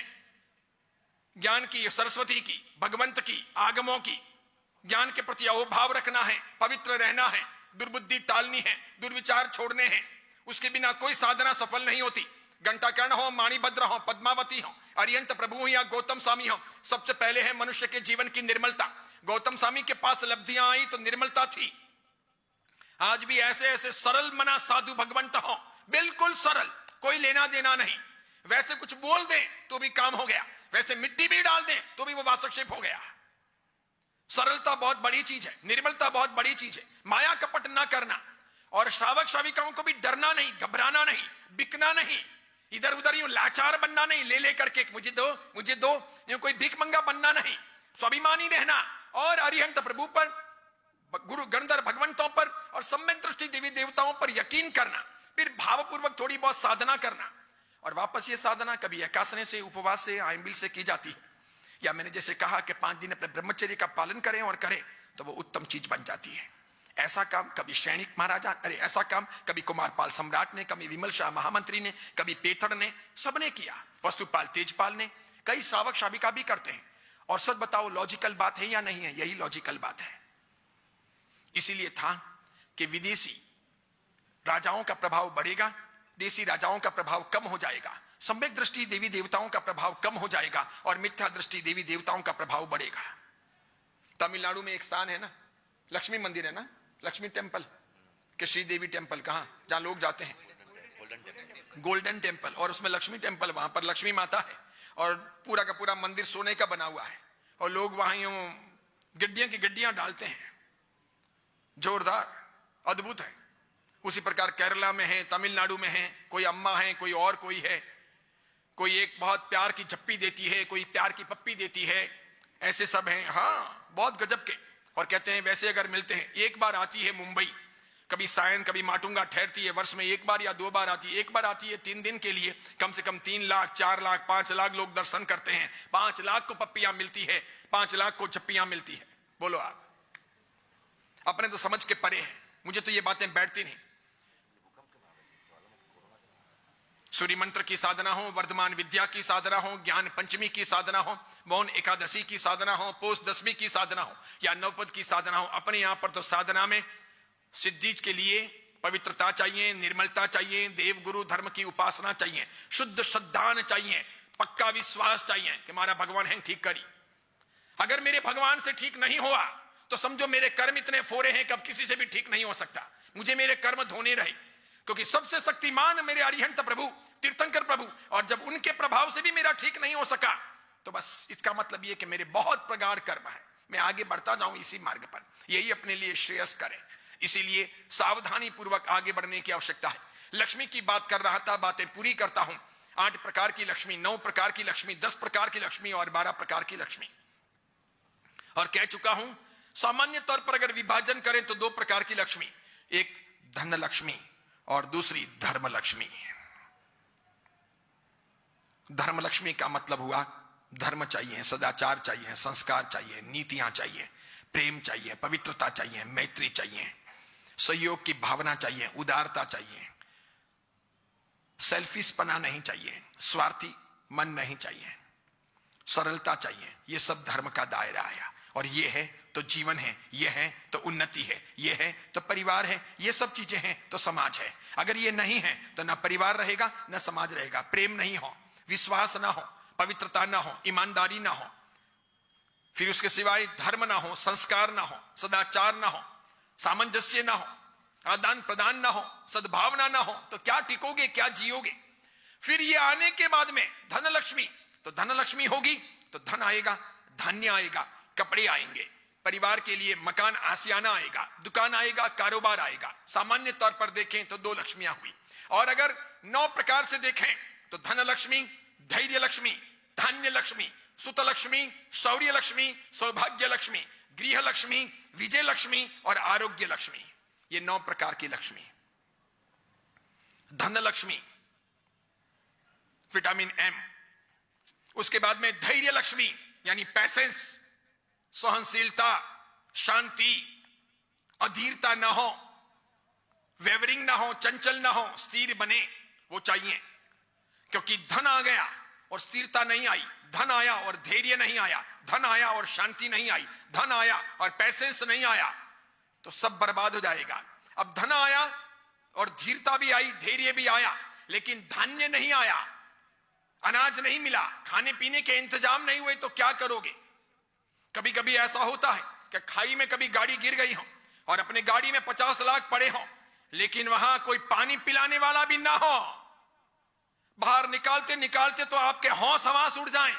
ज्ञान की, सरस्वती की, भगवंत की, आगमों की, ज्ञान के प्रति अहोभाव रखना है, पवित्र रहना है, दुर्बुद्धि टालनी है, दुर्विचार छोड़ने हैं। उसके बिना कोई साधना सफल नहीं होती। घंटाकर्ण हो, माणिभद्र हो, पद्मावती हो, अरिहंत प्रभु हो या गौतम स्वामी हो, सबसे पहले है मनुष्य के जीवन की निर्मलता। गौतम स्वामी के पास लब्धियां आई तो निर्मलता थी। आज भी ऐसे ऐसे सरल मना साधु भगवंत हो, बिल्कुल सरल, कोई लेना देना नहीं। वैसे कुछ बोल दें तो भी काम हो गया, वैसे मिट्टी भी डाल दें तो भी वो वास्तक्षेप हो गया। सरलता बहुत बड़ी चीज है, निर्मलता बहुत बड़ी चीज है। माया कपट ना करना, और श्रावक श्राविकाओं को भी डरना नहीं, घबराना नहीं, बिकना नहीं, इधर उधर यूं लाचार बनना नहीं, ले लेकर के मुझे दो मुझे दो, यूं कोई भीख मंगा बनना नहीं। स्वाभिमानी रहना और अरिहंत प्रभु पर, गुरु गणधर भगवंतों पर और सम्यक दृष्टि देवी देवताओं पर यकीन करना, फिर भावपूर्वक थोड़ी बहुत साधना करना। और वापस ये साधना कभी एकासने से, उपवास से, आयंबिल से की जाती है, या मैंने जैसे कहा कि 5 दिन अपने ब्रह्मचर्य का पालन करें और करें तो वो उत्तम चीज बन जाती है। ऐसा काम कभी सैनिक महाराजा, अरे ऐसा काम कभी कुमारपाल सम्राट ने, कभी विमल शाह महामंत्री ने, कभी पेथड़ ने, सबने किया। वस्तुपाल तेजपाल ने, कई श्रावक श्राविका भी करते हैं। और सच बताओ लॉजिकल बात है या नहीं है? यही लॉजिकल बात है। इसीलिए था कि विदेशी राजाओं का प्रभाव बढ़ेगा, देसी राजाओं का प्रभाव कम हो जाएगा, सम्यक दृष्टि देवी देवताओं का प्रभाव कम हो जाएगा और मिथ्या दृष्टि देवी देवताओं का प्रभाव बढ़ेगा। तमिलनाडु में एक स्थान है ना, लक्ष्मी मंदिर है ना, लक्ष्मी टेम्पल के श्रीदेवी टेम्पल, कहां जहां लोग जाते हैं, गोल्डन टेम्पल, और उसमें लक्ष्मी टेम्पल, वहां पर लक्ष्मी माता है और पूरा का पूरा मंदिर सोने का बना हुआ है और लोग वहां यूं गड्डियां की गड्डियां डालते हैं। जोरदार, अद्भुत है। उसी प्रकार केरला में है, तमिलनाडु में है, कोई अम्मा है, कोई और कोई है, कोई एक बहुत प्यार की झप्पी देती है, कोई प्यार की पप्पी देती है, ऐसे सब हैं। हाँ, बहुत गजब के। और कहते हैं वैसे अगर मिलते हैं, एक बार आती है मुंबई, कभी सायन कभी माटुंगा ठहरती है, वर्ष में 1 बार या 2 बार आती है। एक बार आती है 3 दिन के लिए, कम से कम 3 लाख 4 लाख 5 लाख लोग दर्शन करते हैं। 5 लाख को पप्पियां मिलती है, 5 लाख को झप्पियां मिलती है। बोलो आप, अपने तो समझ के परे हैं, मुझे तो ये बातें बैठती नहीं। सूर्य मंत्र की साधना हो, वर्धमान विद्या की साधना हो, ज्ञान पंचमी की साधना हो, मौन एकादशी की साधना हो, पोष दशमी की साधना हो या नवपद की साधना हो, अपने यहां पर तो साधना में सिद्धि के लिए पवित्रता चाहिए, निर्मलता चाहिए, देव गुरु धर्म की उपासना चाहिए, शुद्ध श्रद्धान चाहिए, पक्का विश्वास चाहिए कि हमारा भगवान है ठीक करी। अगर मेरे भगवान से ठीक नहीं हुआ तो समझो मेरे कर्म इतने फोरे हैं कि अब किसी से भी ठीक नहीं हो सकता। मुझे मेरे कर्म धोने रहे, क्योंकि सबसे शक्तिमान मेरे अरिहंत प्रभु, तीर्थंकर प्रभु, और जब उनके प्रभाव से भी मेरा ठीक नहीं हो सका तो बस इसका मतलब यह कि मेरे बहुत प्रगाढ़ कर्म है, मैं आगे बढ़ता जाऊं इसी मार्ग पर, यही अपने लिए श्रेयस करें। इसीलिए सावधानी पूर्वक आगे बढ़ने की आवश्यकता है। लक्ष्मी की बात कर रहा था, बातें पूरी करता हूं। 8 प्रकार की लक्ष्मी, 9 प्रकार की लक्ष्मी, 10 प्रकार की लक्ष्मी और 12 प्रकार की लक्ष्मी। और कह चुका हूं सामान्य तौर पर अगर विभाजन करें तो 2 प्रकार की लक्ष्मी, एक धन लक्ष्मी और दूसरी धर्म लक्ष्मी। धर्म लक्ष्मी का मतलब हुआ धर्म चाहिए, सदाचार चाहिए, संस्कार चाहिए, नीतियां चाहिए, प्रेम चाहिए, पवित्रता चाहिए, मैत्री चाहिए, सहयोग की भावना चाहिए, उदारता चाहिए, सेल्फिशपना नहीं चाहिए, स्वार्थी मन नहीं चाहिए, सरलता चाहिए। ये सब धर्म का दायरा आया। और ये है तो जीवन है, ये है तो उन्नति है, ये है तो परिवार है, ये सब चीजें हैं तो समाज है। अगर ये नहीं है तो ना परिवार रहेगा ना समाज रहेगा। प्रेम नहीं हो, विश्वास ना हो, पवित्रता ना हो, ईमानदारी ना हो, फिर उसके सिवाय धर्म ना हो, संस्कार ना हो, सदाचार ना हो, सामंजस्य ना हो, आदान प्रदान ना हो, सद्भावना ना हो, तो क्या टिकोगे, क्या जियोगे? फिर ये आने के बाद में धन लक्ष्मी, तो धन लक्ष्मी होगी तो धन आएगा, धान्य आएगा, कपड़े आएंगे, परिवार के लिए मकान आसियाना आएगा, दुकान आएगा, कारोबार आएगा। सामान्य तौर पर देखें तो 2 लक्ष्मियां हुई। और अगर 9 प्रकार से देखें तो धन लक्ष्मी, धैर्य लक्ष्मी, धान्य लक्ष्मी, सुत लक्ष्मी, शौर्य लक्ष्मी, सौभाग्य लक्ष्मी, गृह लक्ष्मी, विजय लक्ष्मी और आरोग्य लक्ष्मी। ये 9 प्रकार की लक्ष्मी। धन लक्ष्मी विटामिन एम, उसके बाद में धैर्य लक्ष्मी यानी पैसेंस, सहनशीलता, शांति, अधीरता ना हो, वेवरिंग ना हो, चंचल ना हो, स्थिर बने, वो चाहिए। क्योंकि धन आ गया और स्थिरता नहीं आई, धन आया और धैर्य नहीं आया, धन आया और शांति नहीं आई, धन आया और पैसेंस नहीं आया, तो सब बर्बाद हो जाएगा। अब धन आया और धीरता भी आई, धैर्य भी आया, लेकिन धान्य नहीं आया, अनाज नहीं मिला, खाने पीने के इंतजाम नहीं हुए, तो क्या करोगे? कभी कभी ऐसा होता है कि खाई में कभी गाड़ी गिर गई हो और अपने गाड़ी में 50 लाख पड़े हो, लेकिन वहां कोई पानी पिलाने वाला भी ना हो। बाहर निकालते निकालते तो आपके होश हवास उड़ जाएं।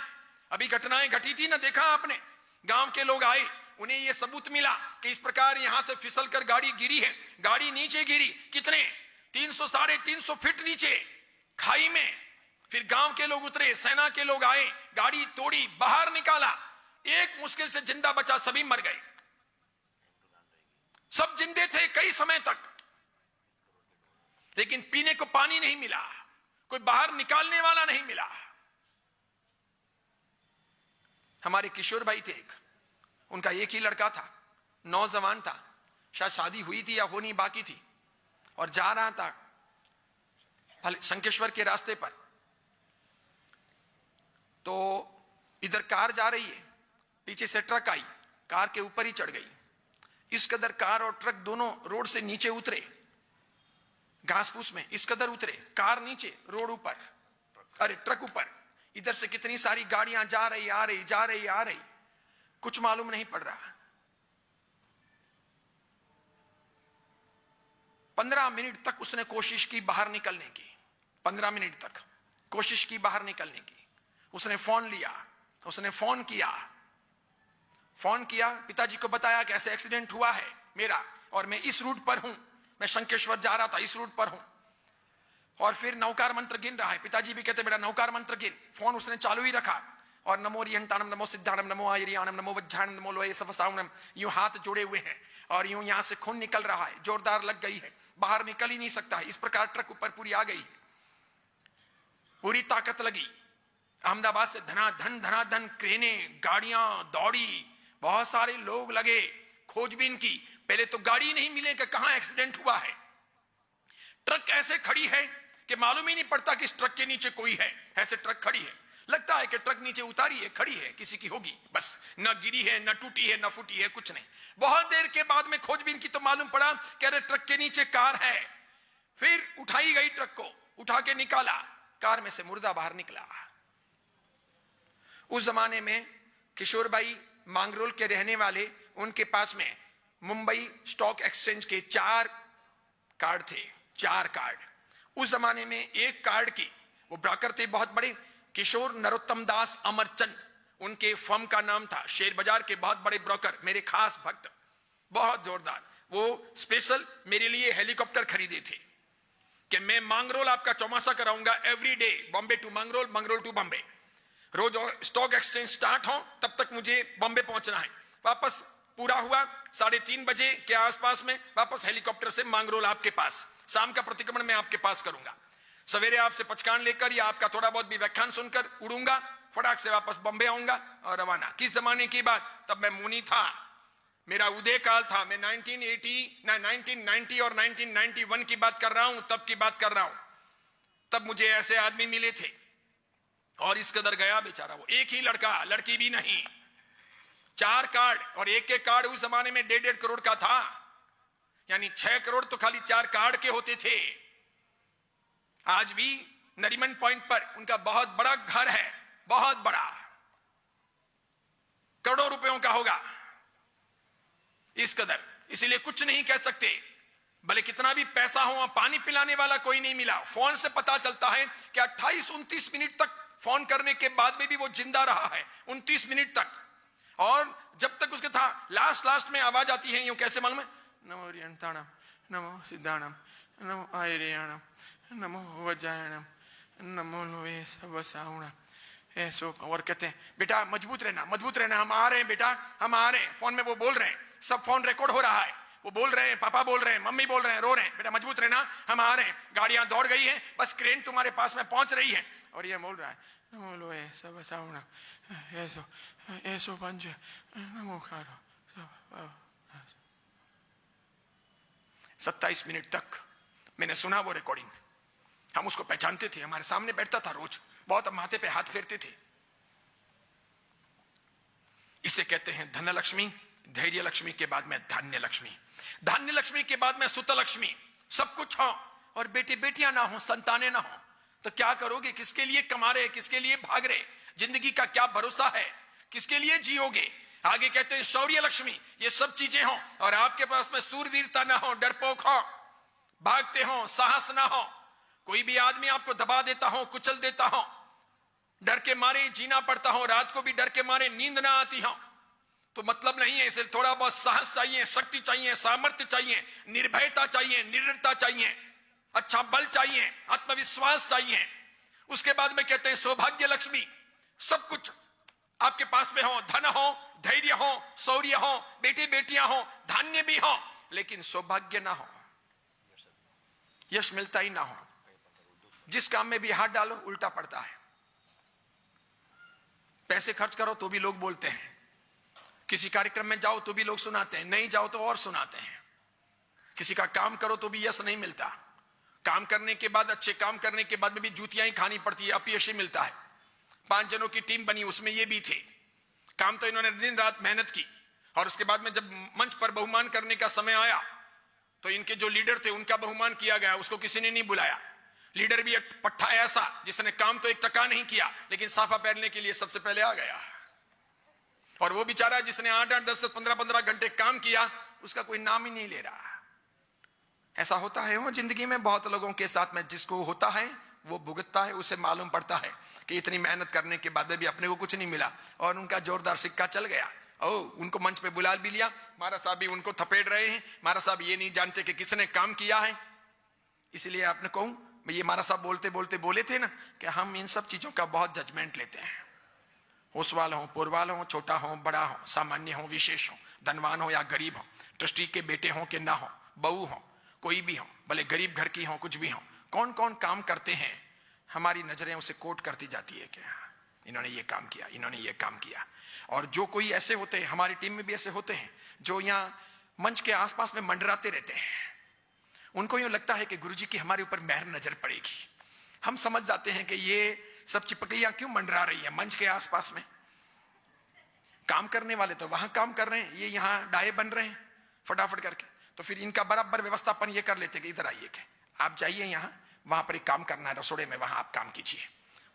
अभी घटनाएं घटी थी ना, देखा आपने? गांव के लोग आए, उन्हें यह सबूत मिला कि इस प्रकार यहां से फिसल कर गाड़ी गिरी है। गाड़ी नीचे गिरी, कितने 300 साढ़े 300 फीट नीचे खाई में। फिर गांव के लोग उतरे, सेना के लोग आए, गाड़ी तोड़ी, बाहर निकाला, एक मुश्किल से जिंदा बचा, सभी मर गए। सब जिंदे थे कई समय तक, लेकिन पीने को पानी नहीं मिला, कोई बाहर निकालने वाला नहीं मिला। हमारे किशोर भाई थे एक, उनका एक ही लड़का था, नौजवान था, शायद शादी हुई थी या होनी बाकी थी, और जा रहा था शंकेश्वर के रास्ते पर। तो इधर कार जा रही है, पीछे से ट्रक आई, कार के ऊपर ही चढ़ गई। इस कदर कार और ट्रक दोनों रोड से नीचे उतरे, घास फूस में इस कदर उतरे, कार नीचे, रोड ऊपर, अरे ट्रक ऊपर। इधर से कितनी सारी गाड़ियां जा रही आ रही, जा रही आ रही, कुछ मालूम नहीं पड़ रहा। 15 मिनट तक उसने कोशिश की बाहर निकलने की, 15 मिनट तक कोशिश की बाहर निकलने की। उसने फोन लिया, उसने फोन किया, पिताजी को बताया कि ऐसे एक्सीडेंट हुआ है मेरा, और मैं इस रूट पर हूं, मैं शंकेश्वर जा रहा था, इस रूट पर हूं। और फिर नौकार मंत्र गिन रहा है, पिताजी भी कहते बेटा नौकार मंत्र गिन। फोन उसने चालू ही रखा, और नमो रिहंताणम, नमो सिद्धाणम, नमो आयरियाणम, नमो वज्जाणम, नमो लोहे सवसावणम, यूं हाथ जोड़े हुए हैं और यूं यहां से खून निकल रहा है, जोरदार लग गई है, बाहर निकल ही नहीं सकता है। इस प्रकार ट्रक ऊपर पूरी आ गई, पूरी ताकत लगी। अहमदाबाद से धनाधन क्रेनें, गाड़ियां दौड़ी, बहुत सारे लोग लगे खोजबीन की। पहले तो गाड़ी नहीं मिले कि कहां एक्सीडेंट हुआ है। ट्रक ऐसे खड़ी है कि मालूम ही नहीं पड़ता कि इस ट्रक के नीचे कोई है। ऐसे ट्रक खड़ी है, लगता है कि ट्रक नीचे उतारी है, खड़ी है, किसी की होगी, बस न गिरी है, न टूटी है, न फूटी है, कुछ नहीं। बहुत देर के बाद में खोजबीन की तो मालूम पड़ा कि अरे ट्रक के नीचे कार है। फिर उठाई गई, ट्रक को उठा के निकाला, कार में से मुर्दा बाहर निकला। उस जमाने में किशोर भाई मांगरोल के रहने वाले, उनके पास में मुंबई स्टॉक एक्सचेंज के 4 कार्ड थे, 4 कार्ड। उस जमाने में एक कार्ड की, वो ब्रोकर थे बहुत बड़े, किशोर नरोत्तम दास अमरचंद उनके फर्म का नाम था, शेयर बाजार के बहुत बड़े ब्रोकर, मेरे खास भक्त, बहुत जोरदार। वो स्पेशल मेरे लिए हेलीकॉप्टर खरीदे थे कि मैं मांगरोल आपका चौमासा कराऊंगा, every day, Bombay to Mangrol, Mangrol to Bombay. रोज स्टॉक एक्सचेंज स्टार्ट हो तब तक मुझे बॉम्बे पहुंचना है। वापस पूरा हुआ 3:30 बजे के आसपास में, वापस हेलीकॉप्टर से मांगरोल आपके पास, शाम का प्रतिक्रमण मैं आपके पास करूंगा। सवेरे आपसे पचकान लेकर या आपका थोड़ा बहुत भी व्याख्यान सुनकर उड़ूंगा, फटाक से वापस बॉम्बे आऊंगा और रवाना। किस जमाने की बात? तब मैं मुनि था, मेरा उदय काल था। मैं 1990 और 1991 की बात कर रहा हूं, तब की बात कर रहा हूं। तब मुझे ऐसे आदमी मिले थे, और इस कदर गया बेचारा वो। एक ही लड़का, लड़की भी नहीं, 4 कार्ड, और एक एक कार्ड उस जमाने में 1.5 करोड़ का था, यानी 6 करोड़ तो खाली 4 कार्ड के होते थे। आज भी नरीमन पॉइंट पर उनका बहुत बड़ा घर है, बहुत बड़ा, करोड़ों रुपयों का होगा, इस कदर। इसीलिए कुछ नहीं कह सकते, भले कितना भी पैसा हो, पानी पिलाने वाला कोई नहीं मिला। फोन से पता चलता है कि 28-29 मिनट तक फोन करने के बाद में भी वो जिंदा रहा है, 29 मिनट तक। और जब तक उसके था, लास्ट में आवाज आती है, यूं कैसे मालूम है? नमो रिहंताणम, नमो सिद्धाणम, नमो आयरियाणम, नमो वज्जायणम, नमो लोहे सवसावणम, ऐसो। और कहते हैं बेटा मजबूत रहना, हम आ रहे हैं बेटा, हम आ रहे हैं। फोन में वो बोल रहे हैं, सब फोन रिकॉर्ड हो रहा है, वो बोल रहे हैं, पापा बोल रहे हैं, मम्मी बोल रहे हैं, रो रहे हैं, बेटा मजबूत रहना, हम आ रहे हैं। गाड़ियां दौड़ गई हैं, बस क्रेन तुम्हारे पास में पहुंच रही है। और ये बोल रहा है नमो लोहे सवसावणम, ऐसो पंच, नमो खारो। 27 मिनट तक मैंने सुना वो रिकॉर्डिंग। हम उसको पहचानते थे, हमारे सामने बैठता था रोज, बहुत माथे पे हाथ फेरते थे। इसे कहते हैं धन लक्ष्मी, धैर्य लक्ष्मी के बाद में धान्य लक्ष्मी, धान्य लक्ष्मी के बाद में सुत लक्ष्मी। सब कुछ हो और बेटे बेटियां ना हो, संतानें ना हो, तो क्या करोगे? किसके लिए कमा रहे, किसके लिए भाग रहे? जिंदगी का क्या भरोसा है? किसके लिए जियोगे? आगे कहते हैं शौर्य लक्ष्मी, ये सब चीजें हो और आपके पास में सूरवीरता ना हो, डरपोक हो, भागते हो, साहस ना हो, कोई भी आदमी आपको दबा देता हो, कुचल देता हो, डर के मारे जीना पड़ता हो, रात को भी डर के मारे नींद ना आती हो, तो मतलब नहीं है। इसलिए थोड़ा बहुत साहस चाहिए, शक्ति चाहिए, सामर्थ्य चाहिए, निर्भयता चाहिए, निडरता चाहिए, अच्छा बल चाहिए, आत्मविश्वास चाहिए। उसके बाद में कहते हैं सौभाग्य लक्ष्मी, सब कुछ आपके पास में हो, धन हो, धैर्य हो, शौर्य हो, बेटी बेटियां हो, धान्य भी हो, लेकिन सौभाग्य ना हो, यश मिलता ही ना हो। जिस काम में भी हाथ डालो उल्टा पड़ता है। पैसे खर्च करो तो भी लोग बोलते हैं, किसी कार्यक्रम में जाओ तो भी लोग सुनाते हैं, नहीं जाओ तो और सुनाते हैं। किसी का काम करो तो भी यश नहीं मिलता, काम करने के बाद, अच्छे काम करने के बाद में भी जूतियां ही खानी पड़ती है, अपयश ही मिलता है। 5 जनों की टीम बनी, उसमें ये भी थे, काम तो इन्होंने दिन रात मेहनत की, और उसके बाद में जब मंच पर बहुमान करने का समय आया तो इनके जो लीडर थे उनका बहुमान किया गया, उसको किसी ने नहीं बुलाया। लीडर भी एक पट्टा ऐसा जिसने काम तो 1 टका नहीं किया, लेकिन साफा पहनने के लिए सबसे पहले आ गया। और वो बेचारा जिसने 8-8, 10-10, 15-15 घंटे काम किया, उसका कोई नाम ही नहीं ले रहा। ऐसा होता है वो जिंदगी में बहुत लोगों के साथ में, जिसको होता है वो भुगतता है, उसे मालूम पड़ता है कि इतनी मेहनत करने के बाद भी अपने को कुछ नहीं मिला, और उनका जोरदार सिक्का चल गया। उनको मंच पे बुला भी लिया, महाराज साहब भी उनको थपेड़ रहे हैं, महाराज साहब ये नहीं जानते कि किसने काम किया है। इसलिए आपने कहूं, ये महाराज साहब बोलते बोलते बोले थे ना कि हम इन सब चीजों का बहुत जजमेंट लेते हैं। होशवाल हो, पुरवाल हो, छोटा हो, बड़ा हो, सामान्य हो, विशेष हो, धनवान हो या गरीब हो, ट्रस्टी के बेटे हो कि ना हो, बहू हो, कोई भी हो, भले गरीब घर की हो, कुछ भी हो, कौन कौन काम करते हैं, हमारी नजरें उसे कोट करती जाती है कि इन्होंने ये काम किया, इन्होंने ये काम किया। और जो कोई ऐसे होते हैं, हमारी टीम में भी ऐसे होते हैं, जो यहाँ मंच के आसपास में मंडराते रहते हैं, उनको यूं लगता है कि गुरुजी की हमारे ऊपर मेहर नजर पड़ेगी। हम समझ जाते हैं कि ये सब चिपकलियां क्यों मंडरा रही है मंच के आसपास में। काम करने वाले तो वहां काम कर रहे हैं, ये यहाँ डाये बन रहे हैं फटाफट करके, तो फिर इनका बराबर व्यवस्थापन ये कर लेते कि इधर आइए, कि आप जाइए यहाँ, वहां पर एक काम करना है रसोड़े में, वहां आप काम कीजिए।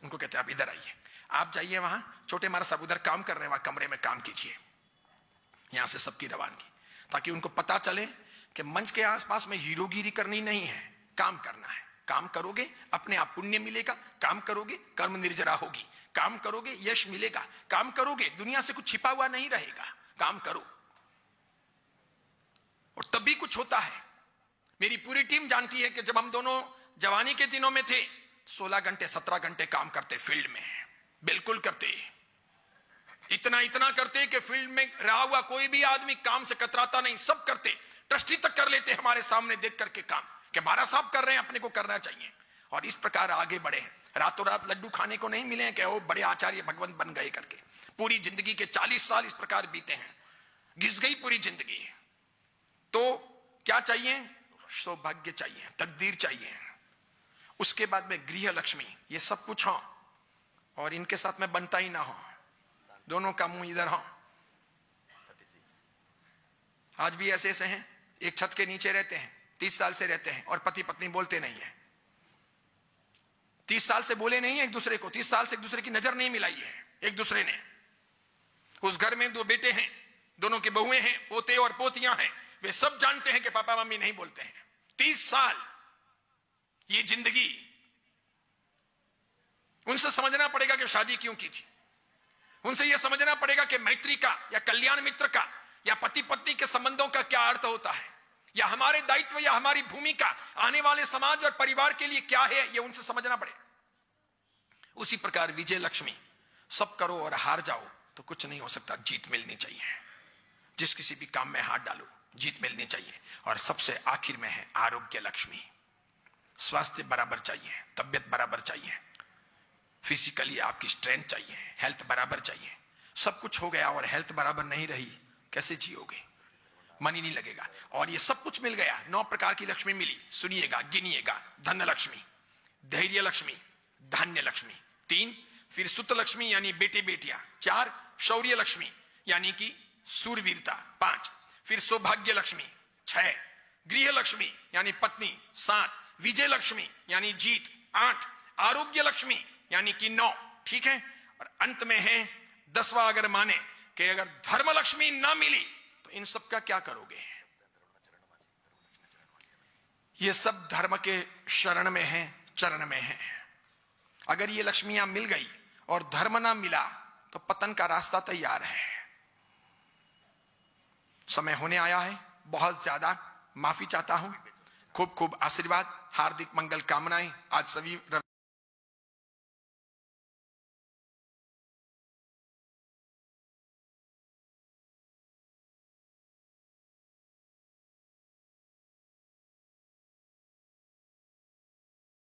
उनको कहते हैं आप इधर आइए, आप जाइए वहां, छोटे महाराज साहब उधर काम कर रहे हैं, वहां कमरे में काम कीजिए। यहां से सबकी रवानगी, ताकि उनको पता चले कि मंच के आसपास में हीरोगिरी करनी नहीं है, काम करना है। काम करोगे अपने आप पुण्य मिलेगा, काम करोगे कर्म निर्जरा होगी, काम करोगे यश मिलेगा, काम करोगे दुनिया से कुछ छिपा हुआ नहीं रहेगा, काम करो और तभी कुछ होता है। मेरी पूरी टीम जानती है कि जब हम दोनों जवानी के दिनों में थे, 16 घंटे 17 घंटे काम करते फील्ड में, बिल्कुल करते, इतना करते कि फील्ड में रहा हुआ कोई भी आदमी काम से कतराता नहीं, सब करते, ट्रस्टी तक कर लेते हमारे सामने देख करके काम, कि महाराज साहब कर रहे हैं, अपने को करना चाहिए। और इस प्रकार आगे बढ़े, रातों रात लड्डू खाने को नहीं मिले कि वो बड़े आचार्य भगवंत बन गए करके। पूरी जिंदगी के 40 साल इस प्रकार बीते हैं, घिस गई पूरी जिंदगी। तो क्या चाहिए? सौभाग्य चाहिए, तकदीर चाहिए। उसके बाद में गृह लक्ष्मी, ये सब कुछ हो और इनके साथ में बनता ही ना हो, दोनों का मुंह इधर हो। आज भी ऐसे ऐसे हैं, एक छत के नीचे रहते हैं, 30 साल से रहते हैं और पति पत्नी बोलते नहीं है, 30 साल से बोले नहीं है एक दूसरे को, 30 साल से एक दूसरे की नजर नहीं मिलाई है एक दूसरे ने। उस घर में 2 बेटे हैं, दोनों के बहुएं हैं, पोते और पोतियां हैं, वे सब जानते हैं कि पापा मम्मी नहीं बोलते हैं। 30 साल ये जिंदगी, उनसे समझना पड़ेगा कि शादी क्यों की थी, उनसे यह समझना पड़ेगा कि मैत्री का या कल्याण मित्र का या पति पत्नी के संबंधों का क्या अर्थ होता है, या हमारे दायित्व या हमारी भूमिका आने वाले समाज और परिवार के लिए क्या है, यह उनसे समझना पड़े। उसी प्रकार विजय लक्ष्मी, सब करो और हार जाओ तो कुछ नहीं हो सकता, जीत मिलनी चाहिए। जिस किसी भी काम में हाथ डालो जीत मिलनी चाहिए। और सबसे आखिर में है आरोग्य लक्ष्मी, स्वास्थ्य बराबर चाहिए, तबियत बराबर चाहिए, फिजिकली आपकी स्ट्रेंथ चाहिए, हेल्थ बराबर चाहिए। सब कुछ हो गया और हेल्थ बराबर नहीं रही, कैसे जियोगे, मन ही नहीं लगेगा। और ये सब कुछ मिल गया, 9 प्रकार की लक्ष्मी मिली, सुनिएगा गिनिएगा। धन लक्ष्मी, धैर्य लक्ष्मी, धान्य लक्ष्मी 3, फिर सुत लक्ष्मी यानी बेटे बेटियां 4, शौर्य लक्ष्मी यानी कि सूरवीरता 5, फिर सौभाग्य लक्ष्मी 6, गृह लक्ष्मी यानी पत्नी 7, विजय लक्ष्मी यानी जीत 8, आरोग्य लक्ष्मी यानी कि 9, ठीक है। और अंत में है 10वां, अगर माने कि अगर धर्म लक्ष्मी ना मिली तो इन सब का क्या करोगे? ये सब धर्म के शरण में है, चरण में है। अगर ये लक्ष्मियां मिल गई और धर्म ना मिला तो पतन का रास्ता तैयार है। समय होने आया है, बहुत ज्यादा माफी चाहता हूं। खूब खूब आशीर्वाद, हार्दिक मंगल कामनाएं। आज सभी